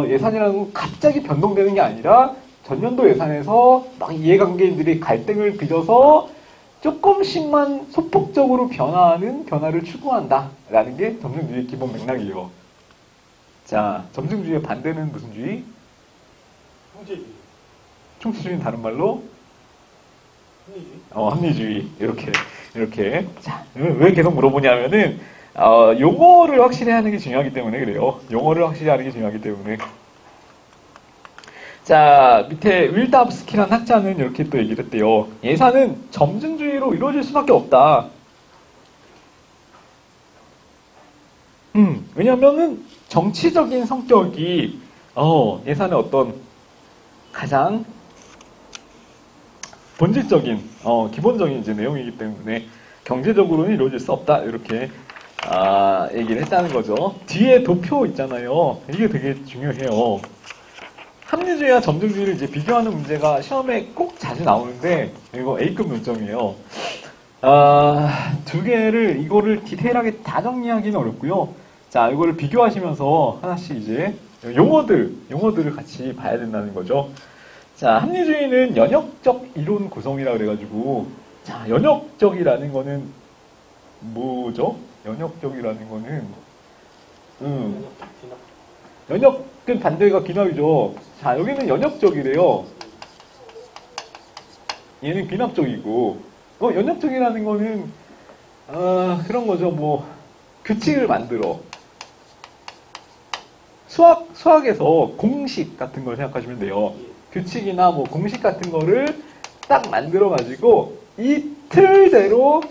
예산이라는 건 갑자기 변동되는 게 아니라 전년도 예산에서 막 이해관계인들이 갈등을 빚어서 조금씩만 소폭적으로 변화를 추구한다라는 게 점증주의의 기본 맥락이에요. 자, 점증주의의 반대는 무슨 주의? 형제주의. 총체주의는 다른 말로? 합리주의. 합리주의. 이렇게. 자, 왜 계속 물어보냐면은, 용어를 확실히 하는 게 중요하기 때문에 그래요. 용어를 확실히 하는 게 중요하기 때문에. 자, 밑에 윌답스키라는 학자는 이렇게 또 얘기를 했대요. 예산은 점증주의로 이루어질 수밖에 없다. 왜냐면은 정치적인 성격이, 예산의 어떤 가장 본질적인, 기본적인 이제 내용이기 때문에 경제적으로는 이루어질 수 없다. 이렇게, 얘기를 했다는 거죠. 뒤에 도표 있잖아요. 이게 되게 중요해요. 합리주의와 점증주의를 이제 비교하는 문제가 시험에 꼭 자주 나오는데, 이거 A급 논점이에요. 두 개를, 이거를 디테일하게 다 정리하기는 어렵고요. 자, 이거를 비교하시면서 하나씩 이제 용어들을 같이 봐야 된다는 거죠. 자, 합리주의는 연역적 이론 구성이라 그래가지고, 자, 연역적이라는 거는 뭐죠? 연역적이라는 거는, 연역은 반대가 귀납이죠. 자, 여기는 연역적이래요. 얘는 귀납적이고, 연역적이라는 거는, 그런 거죠. 뭐, 규칙을 만들어. 수학에서 공식 같은 걸 생각하시면 돼요. 규칙이나 뭐 공식 같은 거를 딱 만들어가지고 이 틀대로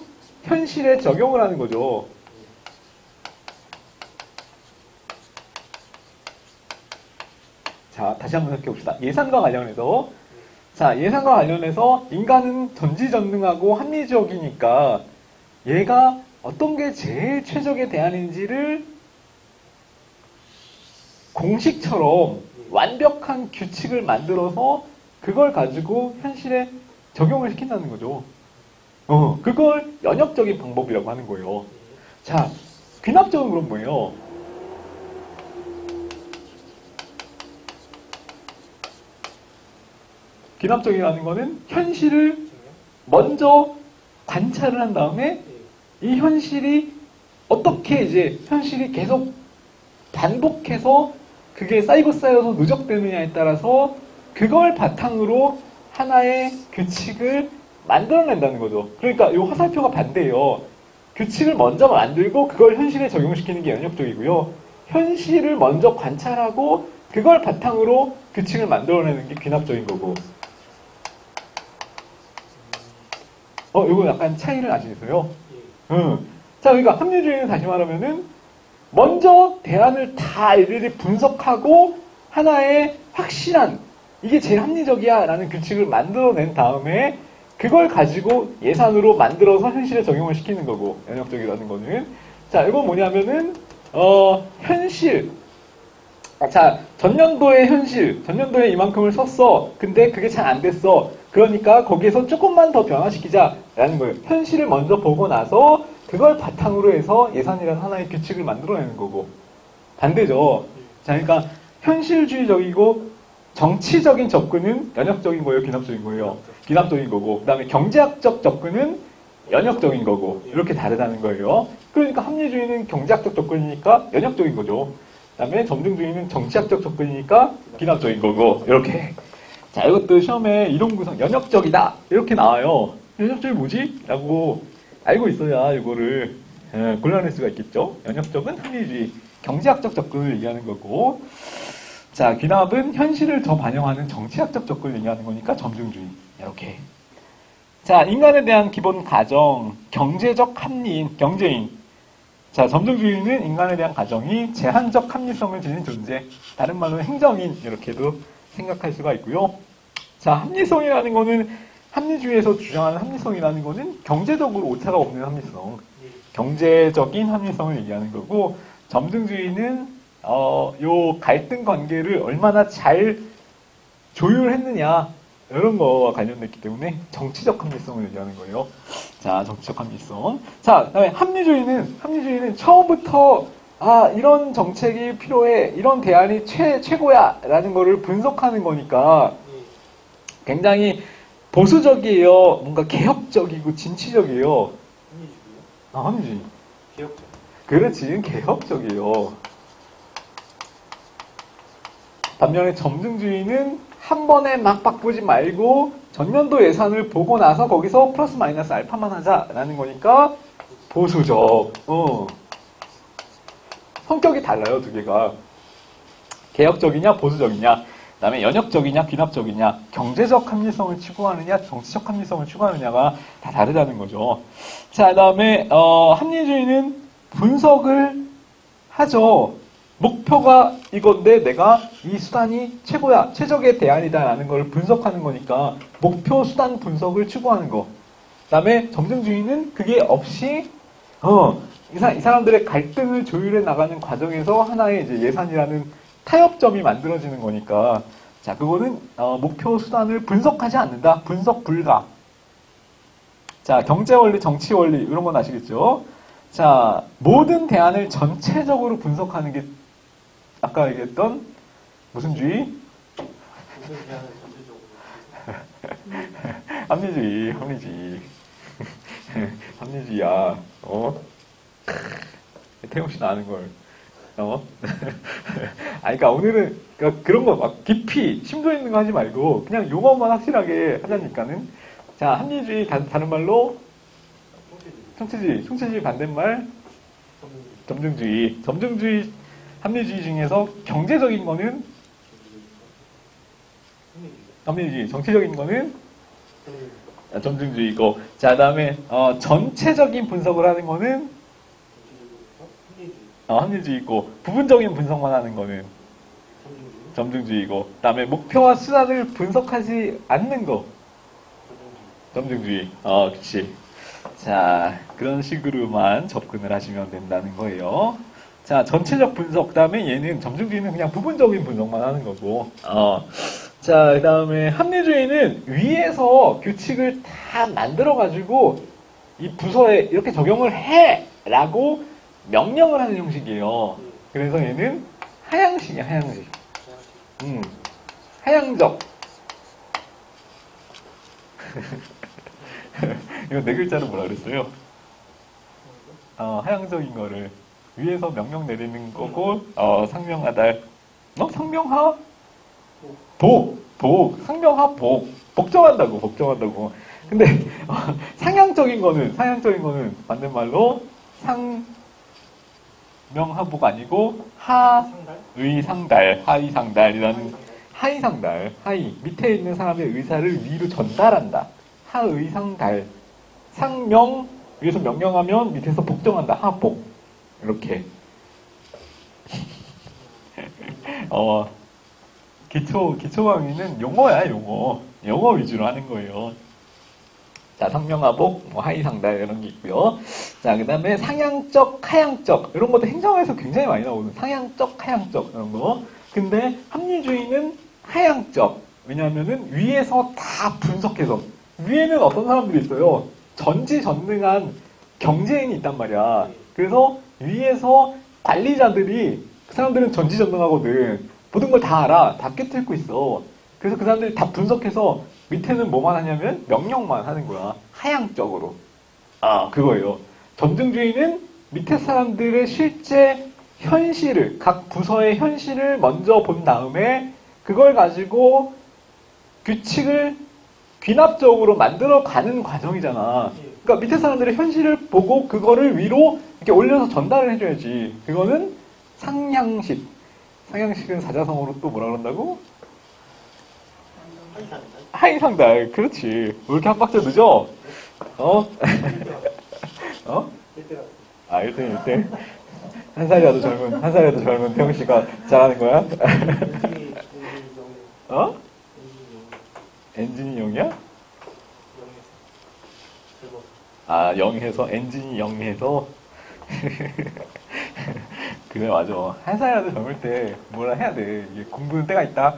현실에 적용을 하는 거죠. 자, 다시 한번 생각해 봅시다. 예산과 관련해서. 자, 예산과 관련해서 인간은 전지전능하고 합리적이니까 얘가 어떤 게 제일 최적의 대안인지를 공식처럼 완벽한 규칙을 만들어서 그걸 가지고 현실에 적용을 시킨다는 거죠. 그걸 연역적인 방법이라고 하는 거예요. 자, 귀납적은 그럼 뭐예요? 귀납적이라는 거는 현실을 먼저 관찰을 한 다음에 이 현실이 어떻게 이제 현실이 계속 반복해서 그게 쌓이고 쌓여서 누적되느냐에 따라서 그걸 바탕으로 하나의 규칙을 만들어낸다는 거죠. 그러니까 이 화살표가 반대예요. 규칙을 먼저 만들고 그걸 현실에 적용시키는 게 연역적이고요. 현실을 먼저 관찰하고 그걸 바탕으로 규칙을 만들어내는 게 귀납적인 거고. 이거 약간 차이를 아시겠어요? 자, 그러니까 합리주의는 다시 말하면은 먼저 대안을 다 일일이 분석하고 하나의 확실한 이게 제일 합리적이야 라는 규칙을 만들어낸 다음에 그걸 가지고 예산으로 만들어서 현실에 적용을 시키는 거고, 연역적이라는 거는. 자, 이건 뭐냐면은 현실. 자, 전년도에 전년도에 이만큼을 썼어. 근데 그게 잘 안 됐어. 그러니까 거기에서 조금만 더 변화시키자라는 거예요. 현실을 먼저 보고 나서 그걸 바탕으로 해서 예산이라는 하나의 규칙을 만들어내는 거고. 반대죠. 자, 그러니까 현실주의적이고 정치적인 접근은 연역적인 거예요, 귀납적인 거예요? 귀납적인 거고. 그 다음에 경제학적 접근은 연역적인 거고. 이렇게 다르다는 거예요. 그러니까 합리주의는 경제학적 접근이니까 연역적인 거죠. 그 다음에 점증주의는 정치학적 접근이니까 귀납적인 거고. 이렇게. 자, 이것도 시험에 이론 구성, 연역적이다. 이렇게 나와요. 연역적이 뭐지? 라고 알고 있어야 이거를 골라낼 수가 있겠죠. 연역적은 합리주의, 경제학적 접근을 얘기하는 거고, 자, 귀납은 현실을 더 반영하는 정치학적 접근을 얘기하는 거니까 점증주의. 이렇게. 자, 인간에 대한 기본 가정, 경제적 합리인, 경제인. 자, 점증주의는 인간에 대한 가정이 제한적 합리성을 지닌 존재, 다른 말로 행정인, 이렇게도 생각할 수가 있고요. 자, 합리성이라는 거는 합리주의에서 주장하는 합리성이라는 거는 경제적으로 오차가 없는 합리성, 경제적인 합리성을 얘기하는 거고, 점증주의는 요 갈등 관계를 얼마나 잘 조율했느냐 이런 거와 관련됐기 때문에 정치적 합리성을 얘기하는 거예요. 자, 정치적 합리성. 자, 그다음에 합리주의는 처음부터 이런 정책이 필요해, 이런 대안이 최고야라는 거를 분석하는 거니까 굉장히 보수적이에요. 뭔가 개혁적이고 진취적이에요. 합리주의요? 합리주의. 개혁적. 그렇지, 개혁적이에요. 반면에 점증주의는 한 번에 막 바꾸지 말고 전년도 예산을 보고 나서 거기서 플러스 마이너스 알파만 하자라는 거니까 보수적. 성격이 달라요, 두 개가. 개혁적이냐, 보수적이냐. 그다음에 연역적이냐, 귀납적이냐, 경제적 합리성을 추구하느냐, 정치적 합리성을 추구하느냐가 다 다르다는 거죠. 자, 그다음에 합리주의는 분석을 하죠. 목표가 이건데 내가 이 수단이 최고야, 최적의 대안이다라는 걸 분석하는 거니까 목표 수단 분석을 추구하는 거. 그다음에 점증주의는 그게 없이 이 사람들의 갈등을 조율해 나가는 과정에서 하나의 이제 예산이라는 타협점이 만들어지는 거니까 자 그거는 목표 수단을 분석하지 않는다. 분석 불가. 자 경제 원리, 정치 원리 이런 건 아시겠죠? 자 모든 대안을 전체적으로 분석하는 게 아까 얘기했던 무슨 주의? 합리주의, 합리주의. 합리주의야. 태용 씨는 아는 걸. 그러니까 오늘은 그러니까 그런 거 막 깊이 심도 있는 거 하지 말고 그냥 용어만 확실하게 하자니까는. 자, 합리주의 다른 말로 총체주의. 총체주의 반대말 점증주의. 점증주의, 합리주의 중에서 경제적인 거는 합리주의, 정치적인 거는 점증주의고. 자, 그다음에 전체적인 분석을 하는 거는 합리주의고, 부분적인 분석만 하는 거는 점증주의고, 그다음에 목표와 수단을 분석하지 않는 거 점증주의. 그치. 자, 그런 식으로만 접근을 하시면 된다는 거예요. 자, 전체적 분석. 그다음에 얘는 점증주의는 그냥 부분적인 분석만 하는 거고. 자, 그 다음에 합리주의는 위에서 규칙을 다 만들어가지고 이 부서에 이렇게 적용을 해! 라고 명령을 하는 형식이에요. 그래서 얘는 하향식이야, 하향식. 하향적. 이거 네 글자로 뭐라 그랬어요? 하향적인 거를 위에서 명령 내리는 거고, 상명하다. 상명하? 상명하, 복종한다고, 복종한다고. 근데, 상향적인 거는 반대말로 상명하복 아니고, 하의상달, 하의상달이라는, 하의상달, 밑에 있는 사람의 의사를 위로 전달한다. 하의상달. 상명, 위에서 명령하면 밑에서 복종한다. 하복. 이렇게. 기초 강의는 용어야, 용어. 영어 위주로 하는 거예요. 자, 상명하복, 하의상달 이런 게 있고요. 자, 그 다음에 상향적, 하향적 이런 것도 행정에서 굉장히 많이 나오는 상향적, 하향적 이런 거. 근데 합리주의는 하향적. 왜냐하면은 위에서 다 분석해서 위에는 어떤 사람들이 있어요. 전지전능한 경제인이 있단 말이야. 그래서 위에서 관리자들이 그 사람들은 전지전능하거든. 모든 걸 다 알아. 다 꿰뚫고 있어. 그래서 그 사람들이 다 분석해서 밑에는 뭐만 하냐면 명령만 하는 거야. 하향적으로. 그거예요. 점증주의는 밑에 사람들의 실제 현실을, 각 부서의 현실을 먼저 본 다음에 그걸 가지고 규칙을 귀납적으로 만들어가는 과정이잖아. 그러니까 밑에 사람들의 현실을 보고 그거를 위로 이렇게 올려서 전달을 해줘야지. 그거는 상향식. 상향식은 사자성어로 또 뭐라 그런다고? 하이상달. 그렇지. 왜 이렇게 한 박자 늦어? 1등. 한 살이라도 젊은 태용 씨가 잘하는 거야? 엔진이 0이야? 0해서, 엔진이 0해서? 그래, 맞아. 한 살이라도 젊을 때 뭐라 해야 돼. 이게 공부는 때가 있다.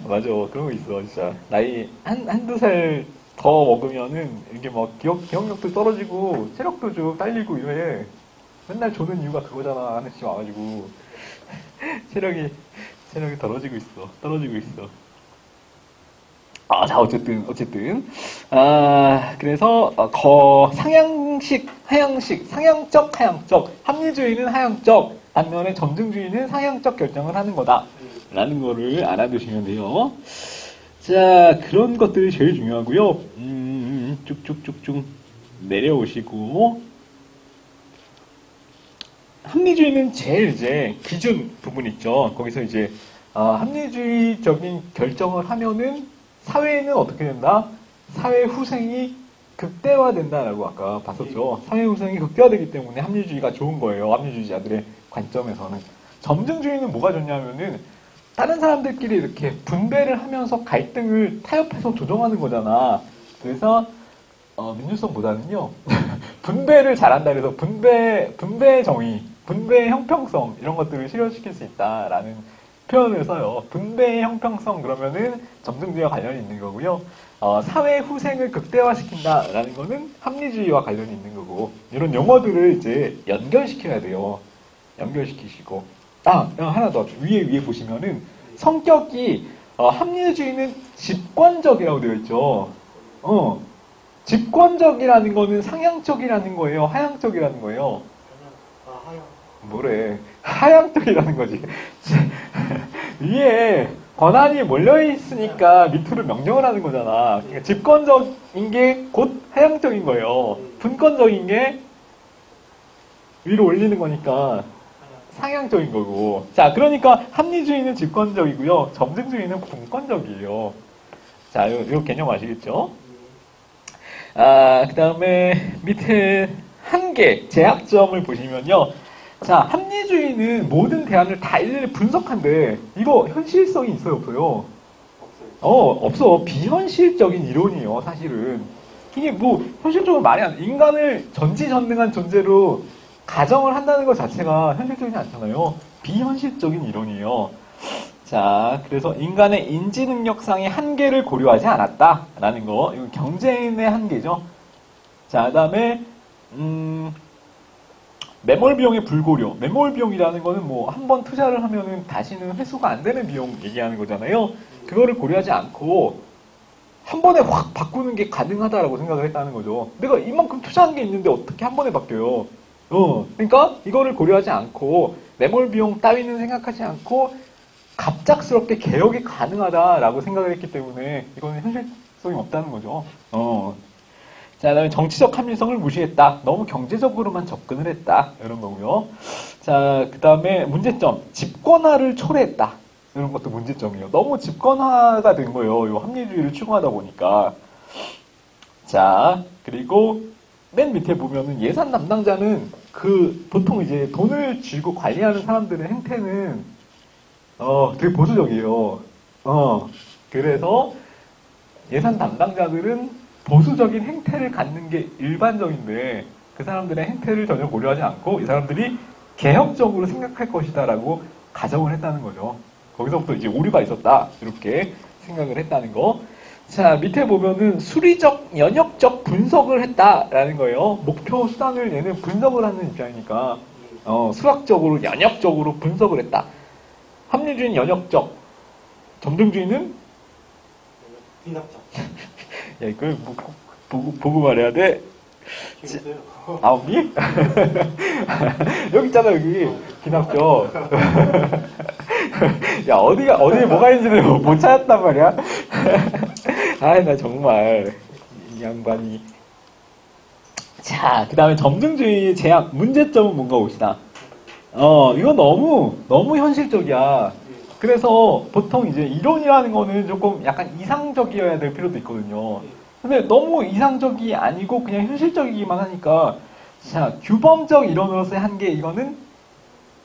맞아. 그런 거 있어, 진짜. 나이 한두 살 더 먹으면은 이게 막 기억력도 떨어지고 체력도 좀 딸리고 이래. 맨날 조는 이유가 그거잖아. 하나씩 와가지고. 체력이 떨어지고 있어. 자, 어쨌든. 그래서, 상향식, 하향식, 상향적, 하향적, 합리주의는 하향적, 반면에 점증주의는 상향적 결정을 하는 거다. 라는 거를 알아두시면 돼요. 자, 그런 것들이 제일 중요하고요. 쭉쭉쭉쭉 내려오시고, 합리주의는 제일 이제 기준 부분 있죠. 거기서 이제 합리주의적인 결정을 하면은 사회는 어떻게 된다? 사회 후생이 극대화된다라고 아까 봤었죠. 사회 후생이 극대화되기 때문에 합리주의가 좋은 거예요. 합리주의자들의 관점에서는. 점증주의는 뭐가 좋냐면은 다른 사람들끼리 이렇게 분배를 하면서 갈등을 타협해서 조정하는 거잖아. 그래서 민주성보다는요 분배를 잘한다. 그래서 분배 정의, 분배의 형평성 이런 것들을 실현시킬 수 있다라는 표현을 써요. 분배의 형평성 그러면은 점증주의와 관련이 있는 거고요. 사회 후생을 극대화시킨다라는 거는 합리주의와 관련이 있는 거고 이런 용어들을 이제 연결시켜야 돼요. 연결시키시고 하나 더 위에 보시면은 성격이 합리주의는 집권적이라고 되어 있죠. 집권적이라는 거는 상향적이라는 거예요? 하향적이라는 거예요? 하향. 뭐래? 하향적이라는 거지. 위에 권한이 몰려있으니까 밑으로 명령을 하는 거잖아. 그러니까 집권적인 게 곧 하향적인 거예요. 분권적인 게 위로 올리는 거니까 상향적인 거고. 자, 그러니까 합리주의는 집권적이고요. 점증주의는 분권적이에요. 자, 요 개념 아시겠죠? 그 다음에 밑에 한계, 제약점을 보시면요. 자, 합리주의는 모든 대안을 다 일일이 분석한데, 이거 현실성이 있어요, 없어요? 없어. 비현실적인 이론이에요, 사실은. 이게 뭐, 현실적으로 말이 안 돼. 인간을 전지전능한 존재로 가정을 한다는 것 자체가 현실적이지 않잖아요. 비현실적인 이론이에요. 자, 그래서 인간의 인지 능력상의 한계를 고려하지 않았다라는 거. 이건 경제인의 한계죠. 자, 그다음에 매몰 비용의 불고려. 매몰 비용이라는 거는 뭐 한 번 투자를 하면은 다시는 회수가 안 되는 비용 얘기하는 거잖아요. 그거를 고려하지 않고 한 번에 확 바꾸는 게 가능하다라고 생각을 했다는 거죠. 내가 이만큼 투자한 게 있는데 어떻게 한 번에 바뀌어요? 그러니까 이거를 고려하지 않고 매몰 비용 따위는 생각하지 않고 갑작스럽게 개혁이 가능하다라고 생각을 했기 때문에 이거는 현실성이 없다는 거죠. 자, 그다음에 정치적 합리성을 무시했다. 너무 경제적으로만 접근을 했다. 이런 거고요. 자, 그다음에 문제점. 집권화를 초래했다. 이런 것도 문제점이에요. 너무 집권화가 된 거예요. 이 합리주의를 추구하다 보니까. 자, 그리고 맨 밑에 보면은 예산 담당자는 보통 이제 돈을 쥐고 관리하는 사람들의 행태는 되게 보수적이에요. 그래서 예산 담당자들은 보수적인 행태를 갖는 게 일반적인데 그 사람들의 행태를 전혀 고려하지 않고 이 사람들이 개혁적으로 생각할 것이다라고 가정을 했다는 거죠. 거기서부터 이제 오류가 있었다 이렇게 생각을 했다는 거. 자, 밑에 보면은 수리적, 연역적 분석을 했다라는 거예요. 목표 수단을 얘는 분석을 하는 입장이니까 수학적으로, 연역적으로 분석을 했다. 합리주의는 연역적, 점증주의는 비납작. 야, 이걸 보고 말해야 돼. 재밌어요. 아홉니? 여기 있잖아, 여기. 기납죠. 야, 어디에 뭐가 있는지를 못 찾았단 말이야. 나 정말. 이 양반이. 자, 그 다음에 점증주의의 제약, 문제점은 뭔가 봅시다. 이거 너무 현실적이야. 그래서 보통 이제 이론이라는 거는 조금 약간 이상적이어야 될 필요도 있거든요. 근데 너무 이상적이 아니고 그냥 현실적이기만 하니까, 자, 규범적 이론으로서의 한계, 이거는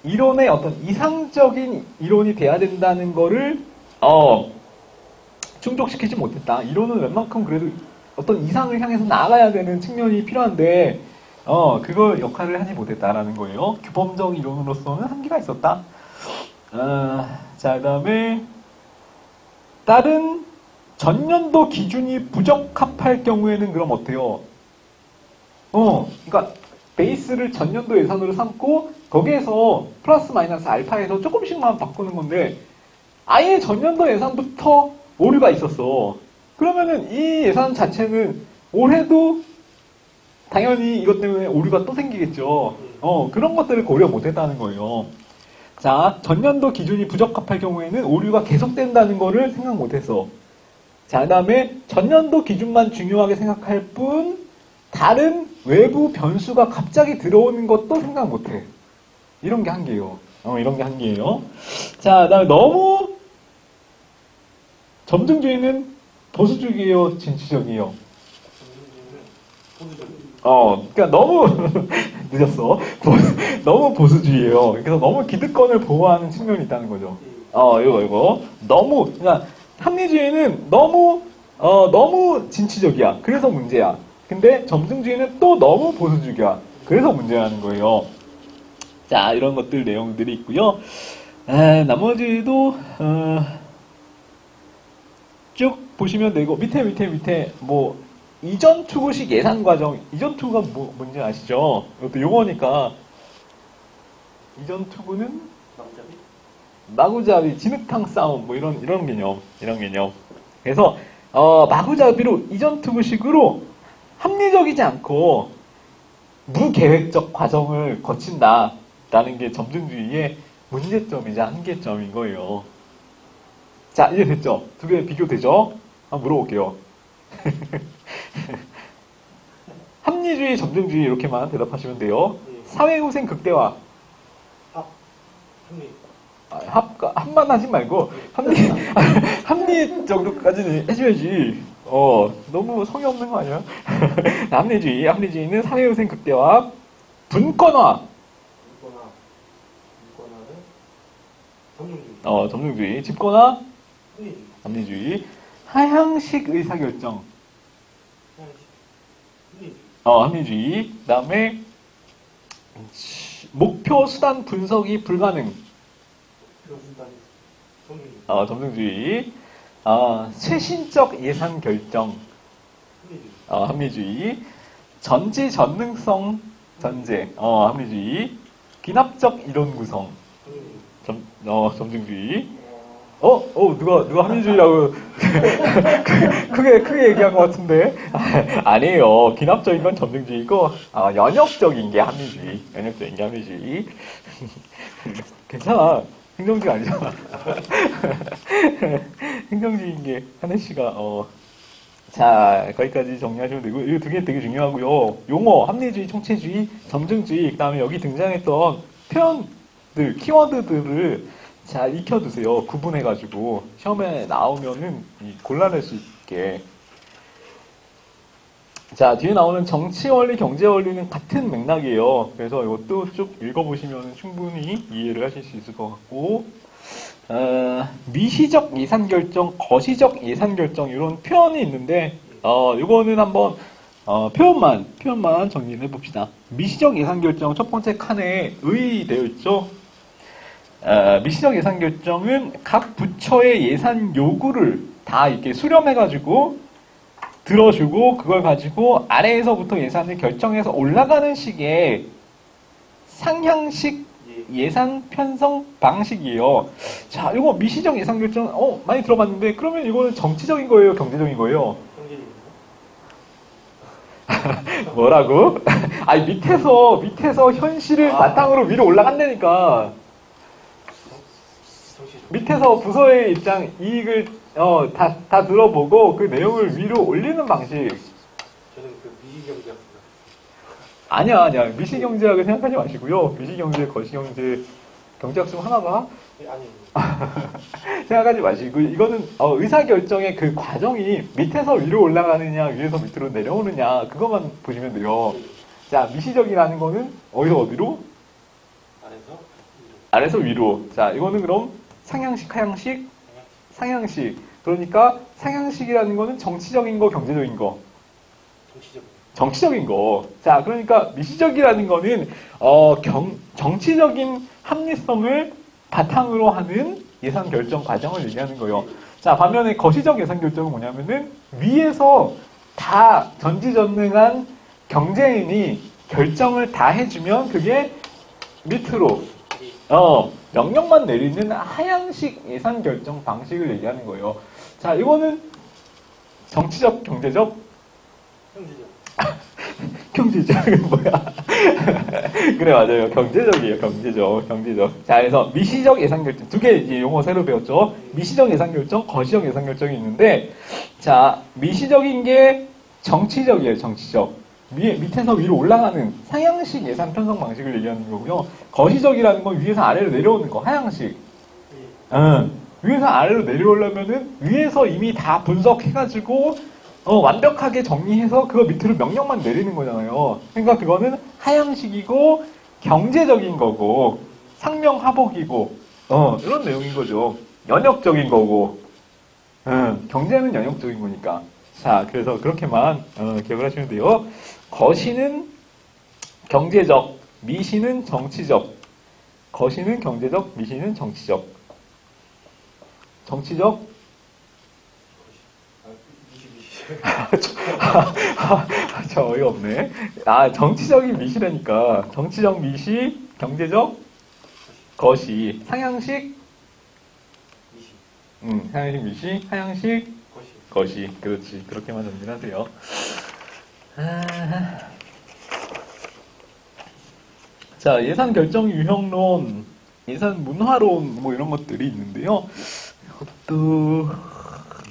이론의 어떤 이상적인 이론이 돼야 된다는 거를, 충족시키지 못했다. 이론은 웬만큼 그래도 어떤 이상을 향해서 나아가야 되는 측면이 필요한데, 그걸 역할을 하지 못했다라는 거예요. 규범적 이론으로서는 한계가 있었다. 자, 그 다음에, 다른 전년도 기준이 부적합할 경우에는 그럼 어때요? 그러니까, 베이스를 전년도 예산으로 삼고, 거기에서 플러스 마이너스 알파에서 조금씩만 바꾸는 건데, 아예 전년도 예산부터 오류가 있었어. 그러면은 이 예산 자체는 올해도 당연히 이것 때문에 오류가 또 생기겠죠. 그런 것들을 고려 못 했다는 거예요. 자, 전년도 기준이 부적합할 경우에는 오류가 계속된다는 거를 생각 못했어. 자, 그 다음에 전년도 기준만 중요하게 생각할 뿐 다른 외부 변수가 갑자기 들어오는 것도 생각 못해. 이런 게 한계예요. 이런 게 한계예요. 자, 그 다음에 너무 점증주의는 보수적이에요, 진취적이에요. 그러니까 너무 늦었어. 너무 보수주의예요. 그래서 너무 기득권을 보호하는 측면이 있다는 거죠. 이거 너무 그러니까 합리주의는 너무 진취적이야. 그래서 문제야. 근데 점증주의는 또 너무 보수적이야. 그래서 문제라는 거예요. 자, 이런 것들 내용들이 있고요. 나머지도 쭉 보시면 되고 밑에 뭐 이전 투구식 예산 과정, 이전 투구가 뭔지 아시죠? 이것도 용어니까 이전 투구는 마구잡이, 진흙탕 싸움 뭐 이런 개념. 그래서 마구잡이로 이전 투구식으로 합리적이지 않고 무계획적 과정을 거친다라는 게 점증주의의 문제점이자 한계점인 거예요. 자, 이제 됐죠? 두 개 비교되죠? 한번 물어볼게요. 합리주의, 점증주의 이렇게만 대답하시면 돼요. 사회후생 극대화. 합만 하지 말고 합리 정도까지는 해줘야지. 너무 성의 없는 거 아니야? 합리주의는 사회후생 극대화. 분권화는 점증주의. 집권화 합리주의. 하향식 의사결정 합리주의. 그 다음에 목표 수단 분석이 불가능 점증주의. 쇄신적 예산 결정 합리주의. 전지 전능성 전제 합리주의. 기납적 이론 구성 점증주의. 누가 합리주의라고 크게 얘기한 것 같은데 아니에요. 기납적인 건 점증주의고 연역적인 게 합리주의. 괜찮아. 행정주의 아니잖아. 행정주의인 게 하늘씨가 자, 거기까지 정리하시면 되고, 이 두 개 되게 중요하고요. 용어, 합리주의, 총체주의, 점증주의, 그 다음에 여기 등장했던 표현들, 키워드들을 잘 익혀두세요. 구분해가지고 시험에 나오면은 곤란할 수 있게. 자, 뒤에 나오는 정치원리, 경제원리는 같은 맥락이에요. 그래서 이것도 쭉 읽어보시면 충분히 이해를 하실 수 있을 것 같고, 미시적 예산결정, 거시적 예산결정 이런 표현이 있는데 이거는 한번 표현만 정리를 해봅시다. 미시적 예산결정 첫 번째 칸에 의 되어 있죠. 미시적 예산결정은 각 부처의 예산 요구를 다 이렇게 수렴해가지고 들어주고 그걸 가지고 아래에서부터 예산을 결정해서 올라가는 식의 상향식 예산 편성 방식이에요. 자, 이거 미시적 예산 결정 많이 들어봤는데 그러면 이거는 정치적인 거예요, 경제적인 거예요? 뭐라고? 아니 밑에서 현실을 바탕으로 위로 올라간다니까. 밑에서 부서의 입장, 이익을 다 들어보고 그 내용을 위로 올리는 방식. 저는 그 미시경제학 아니야. 미시경제학을 생각하지 마시고요. 미시경제, 거시경제, 경제학 중 하나가? 아니요. 생각하지 마시고, 이거는 의사결정의 그 과정이 밑에서 위로 올라가느냐, 위에서 밑으로 내려오느냐, 그것만 보시면 돼요. 자, 미시적이라는 거는 어디서 어디로? 아래서 위로. 자, 이거는 그럼 상향식, 하향식? 상향식. 그러니까 상향식이라는 거는 정치적인 거, 경제적인 거? 정치적인 거. 자, 그러니까 미시적이라는 거는 정치적인 합리성을 바탕으로 하는 예산 결정 과정을 얘기하는 거예요. 자, 반면에 거시적 예산 결정은 뭐냐면은 위에서 다 전지전능한 경제인이 결정을 다 해주면 그게 밑으로 명령만 내리는 하향식 예산 결정 방식을 얘기하는 거예요. 자, 이거는 정치적, 경제적? 경제적? 이거 뭐야? 그래, 맞아요. 경제적이에요. 경제적. 자, 그래서 미시적 예산결정. 두 개 이제 용어 새로 배웠죠. 미시적 예산결정, 거시적 예산결정이 있는데, 자, 미시적인 게 정치적이에요. 정치적. 밑에서 위로 올라가는 상향식 예산 편성 방식을 얘기하는 거고요. 거시적이라는 건 위에서 아래로 내려오는 거, 하향식. 위에서 아래로 내려오려면은 위에서 이미 다 분석해가지고 완벽하게 정리해서 그거 밑으로 명령만 내리는 거잖아요. 그러니까 그거는 하향식이고 경제적인 거고 상명하복이고 이런 내용인 거죠. 연역적인 거고 경제는 연역적인 거니까. 자, 그래서 그렇게만 기억을 하시면 돼요. 거시는 경제적, 미시는 정치적. 거시는 경제적, 미시는 정치적. 정치적? 저 어이없네. 정치적인 미시라니까. 정치적 미시, 경제적 거시. 상향식? 미시. 상향식 미시, 하향식 거시. 거시. 그렇지. 그렇게만 정리하세요. 자, 예산 결정 유형론, 예산 문화론, 뭐 이런 것들이 있는데요. 이것도,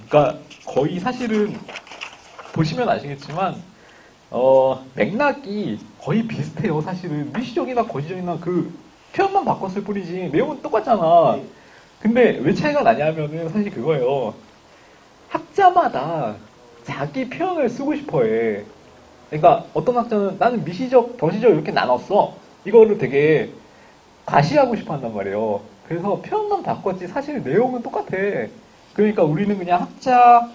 그러니까 거의 사실은 보시면 아시겠지만, 맥락이 거의 비슷해요. 사실은 미시적이나 거시적이나 그 표현만 바꿨을 뿐이지 내용은 똑같잖아. 네. 근데 왜 차이가 나냐면은 사실 그거예요. 학자마다 자기 표현을 쓰고 싶어 해. 그러니까 어떤 학자는 나는 미시적, 거시적 이렇게 나눴어. 이거를 되게 과시하고 싶어 한단 말이에요. 그래서 표현만 바꿨지 사실 내용은 똑같아. 그러니까 우리는 그냥 학자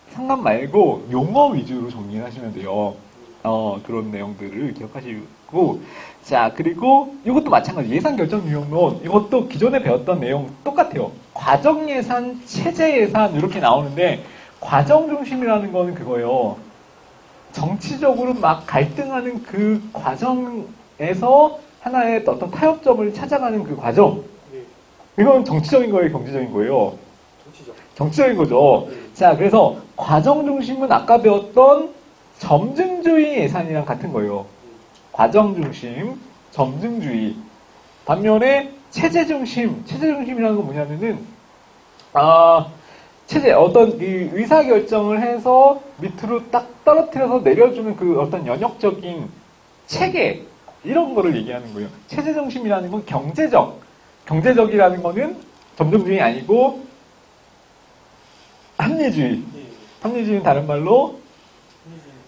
상관 말고 용어 위주로 정리를 하시면 돼요. 그런 내용들을 기억하시고. 자, 그리고 이것도 마찬가지. 예산 결정 유형론. 이것도 기존에 배웠던 내용 똑같아요. 과정 예산, 체제 예산 이렇게 나오는데 과정 중심이라는 거는 그거예요. 정치적으로 막 갈등하는 그 과정에서 하나의 어떤 타협점을 찾아가는 그 과정. 네. 이건 정치적인 거예요, 경제적인 거예요? 정치적. 정치적인 거죠. 네. 자, 그래서 과정 중심은 아까 배웠던 점증주의 예산이랑 같은 거예요. 과정 중심, 점증주의. 반면에 체제 중심이라는 건 뭐냐면은 체제, 어떤 이 의사결정을 해서 밑으로 딱 떨어뜨려서 내려주는 그 어떤 연역적인 체계, 이런 거를 얘기하는 거예요. 체제 중심이라는 건 경제적이라는 거는 점증주의 아니고 합리주의. 네. 합리주의는 다른 말로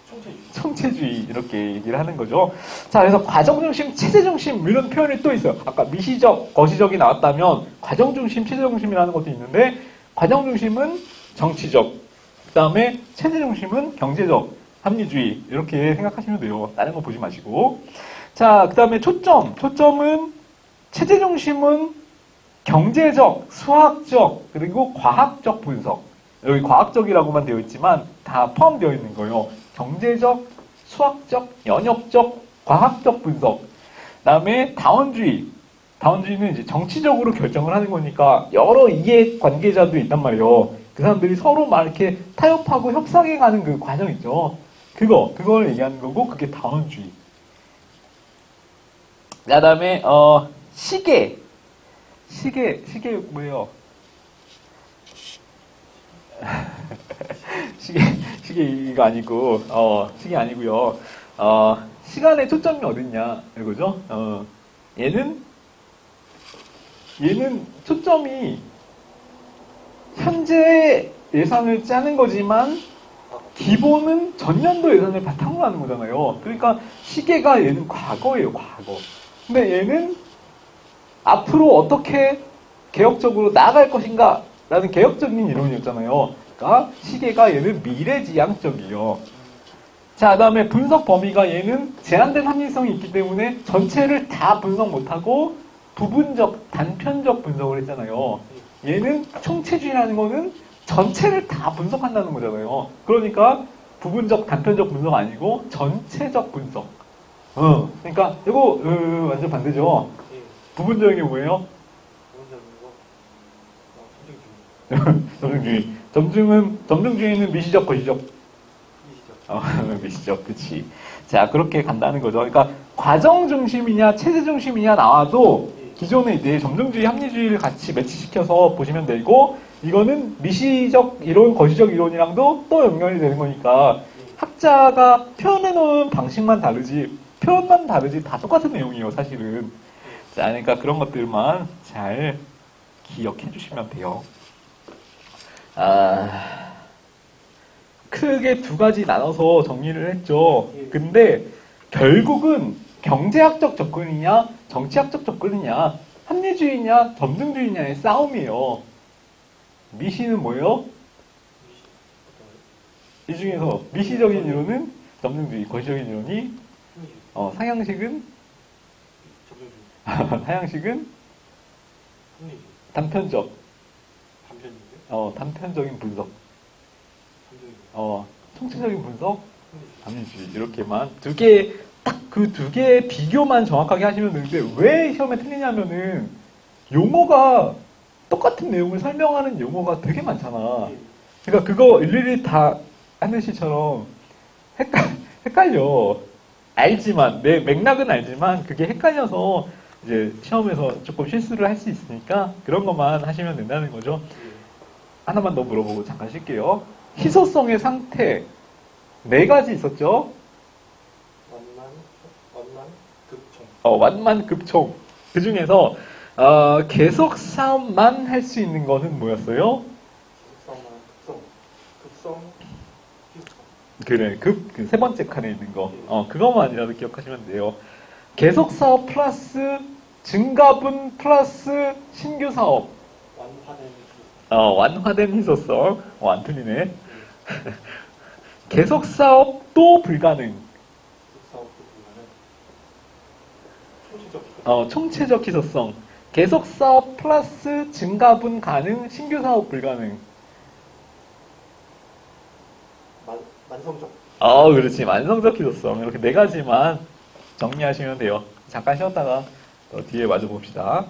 총체주의. 총체주의 이렇게 얘기를 하는 거죠. 자, 그래서 과정중심, 체제중심 이런 표현이 또 있어요. 아까 미시적, 거시적이 나왔다면 과정중심, 체제중심이라는 것도 있는데 과정중심은 정치적, 그 다음에 체제중심은 경제적, 합리주의 이렇게 생각하시면 돼요. 다른 거 보지 마시고. 자, 그 다음에 초점은 체제중심은 경제적, 수학적, 그리고 과학적 분석. 여기 과학적이라고만 되어 있지만 다 포함되어 있는 거예요. 경제적, 수학적, 연역적, 과학적 분석. 그다음에 다원주의는 이제 정치적으로 결정을 하는 거니까 여러 이해 관계자들이 있단 말이에요. 그 사람들이 서로 막 이렇게 타협하고 협상해가는 그 과정 있죠. 그걸 얘기하는 거고 그게 다원주의. 그다음에 시계 뭐예요? 시계 이거 아니고 시계 아니고요. 시간의 초점이 어딨냐 이거죠. 얘는 초점이 현재 예산을 짜는 거지만 기본은 전년도 예산을 바탕으로 하는 거잖아요. 그러니까 시계가 얘는 과거예요, 과거. 근데 얘는 앞으로 어떻게 개혁적으로 나아갈 것인가 라는 개혁적인 이론이었잖아요. 그러니까 시계가 얘는 미래지향적이에요. 자, 그 다음에 분석 범위가 얘는 제한된 합리성이 있기 때문에 전체를 다 분석 못하고 부분적, 단편적 분석을 했잖아요. 얘는 총체주의라는 거는 전체를 다 분석한다는 거잖아요. 그러니까 부분적, 단편적 분석 아니고 전체적 분석. 그러니까 이거 완전 반대죠. 네. 부분적인 게 뭐예요? 기본적인 거. 점증주의. 점증주의는 미시적, 거시적. 미시적. 미시적, 그치. 자, 그렇게 간다는 거죠. 그러니까, 과정 중심이냐, 체제 중심이냐 나와도, 기존에 이제 점등주의, 합리주의를 같이 매치시켜서 보시면 되고, 이거는 미시적 이론, 거시적 이론이랑도 또 연결이 되는 거니까, 학자가 표현해놓은 방식만 다르지, 표현만 다르지, 다 똑같은 내용이에요, 사실은. 자, 그러니까 그런 것들만 잘 기억해 주시면 돼요. 크게 두 가지 나눠서 정리를 했죠. 근데 결국은 경제학적 접근이냐, 정치학적 접근이냐, 합리주의냐, 점등주의냐의 싸움이에요. 미시는 뭐예요? 이 중에서 미시적인 이론은 점등주의, 거시적인 이론이 상향식은 점점주의. 하향식은 합리주의. 단편적, 단편인데? 단편적인 분석, 단편이고. 총체적인 분석, 합리주의. 합리주의 이렇게만 두 개, 딱 그 두 개의 비교만 정확하게 하시면 되는데 왜 시험에 틀리냐면은 용어가 똑같은 내용을 설명하는 용어가 되게 많잖아. 그러니까 그거 일일이 다 하늘씨처럼 헷갈려. 알지만 내 맥락은 알지만 그게 헷갈려서 이제 시험에서 조금 실수를 할 수 있으니까 그런 것만 하시면 된다는 거죠. 하나만 더 물어보고 잠깐 쉴게요. 희소성의 상태 네 가지 있었죠. 완만, 급총. 완만 급총. 그 중에서 계속 싸움만 할 수 있는 것은 뭐였어요? 급성, 희소성. 그래, 그 세 번째 칸에 있는 거. 그것만이라도 기억하시면 돼요. 계속 사업 플러스 증가분 플러스 신규 사업. 완화된 희소성. 완화된 희소성. 안 틀리네. 계속 사업도 불가능. 사업도 불가능. 총체적 희소성. 계속 사업 플러스 증가분 가능, 신규 사업 불가능. 만성적. 그렇지. 만성적 희소성. 이렇게 네 가지만 정리하시면 돼요. 잠깐 쉬었다가 뒤에 마주 봅시다.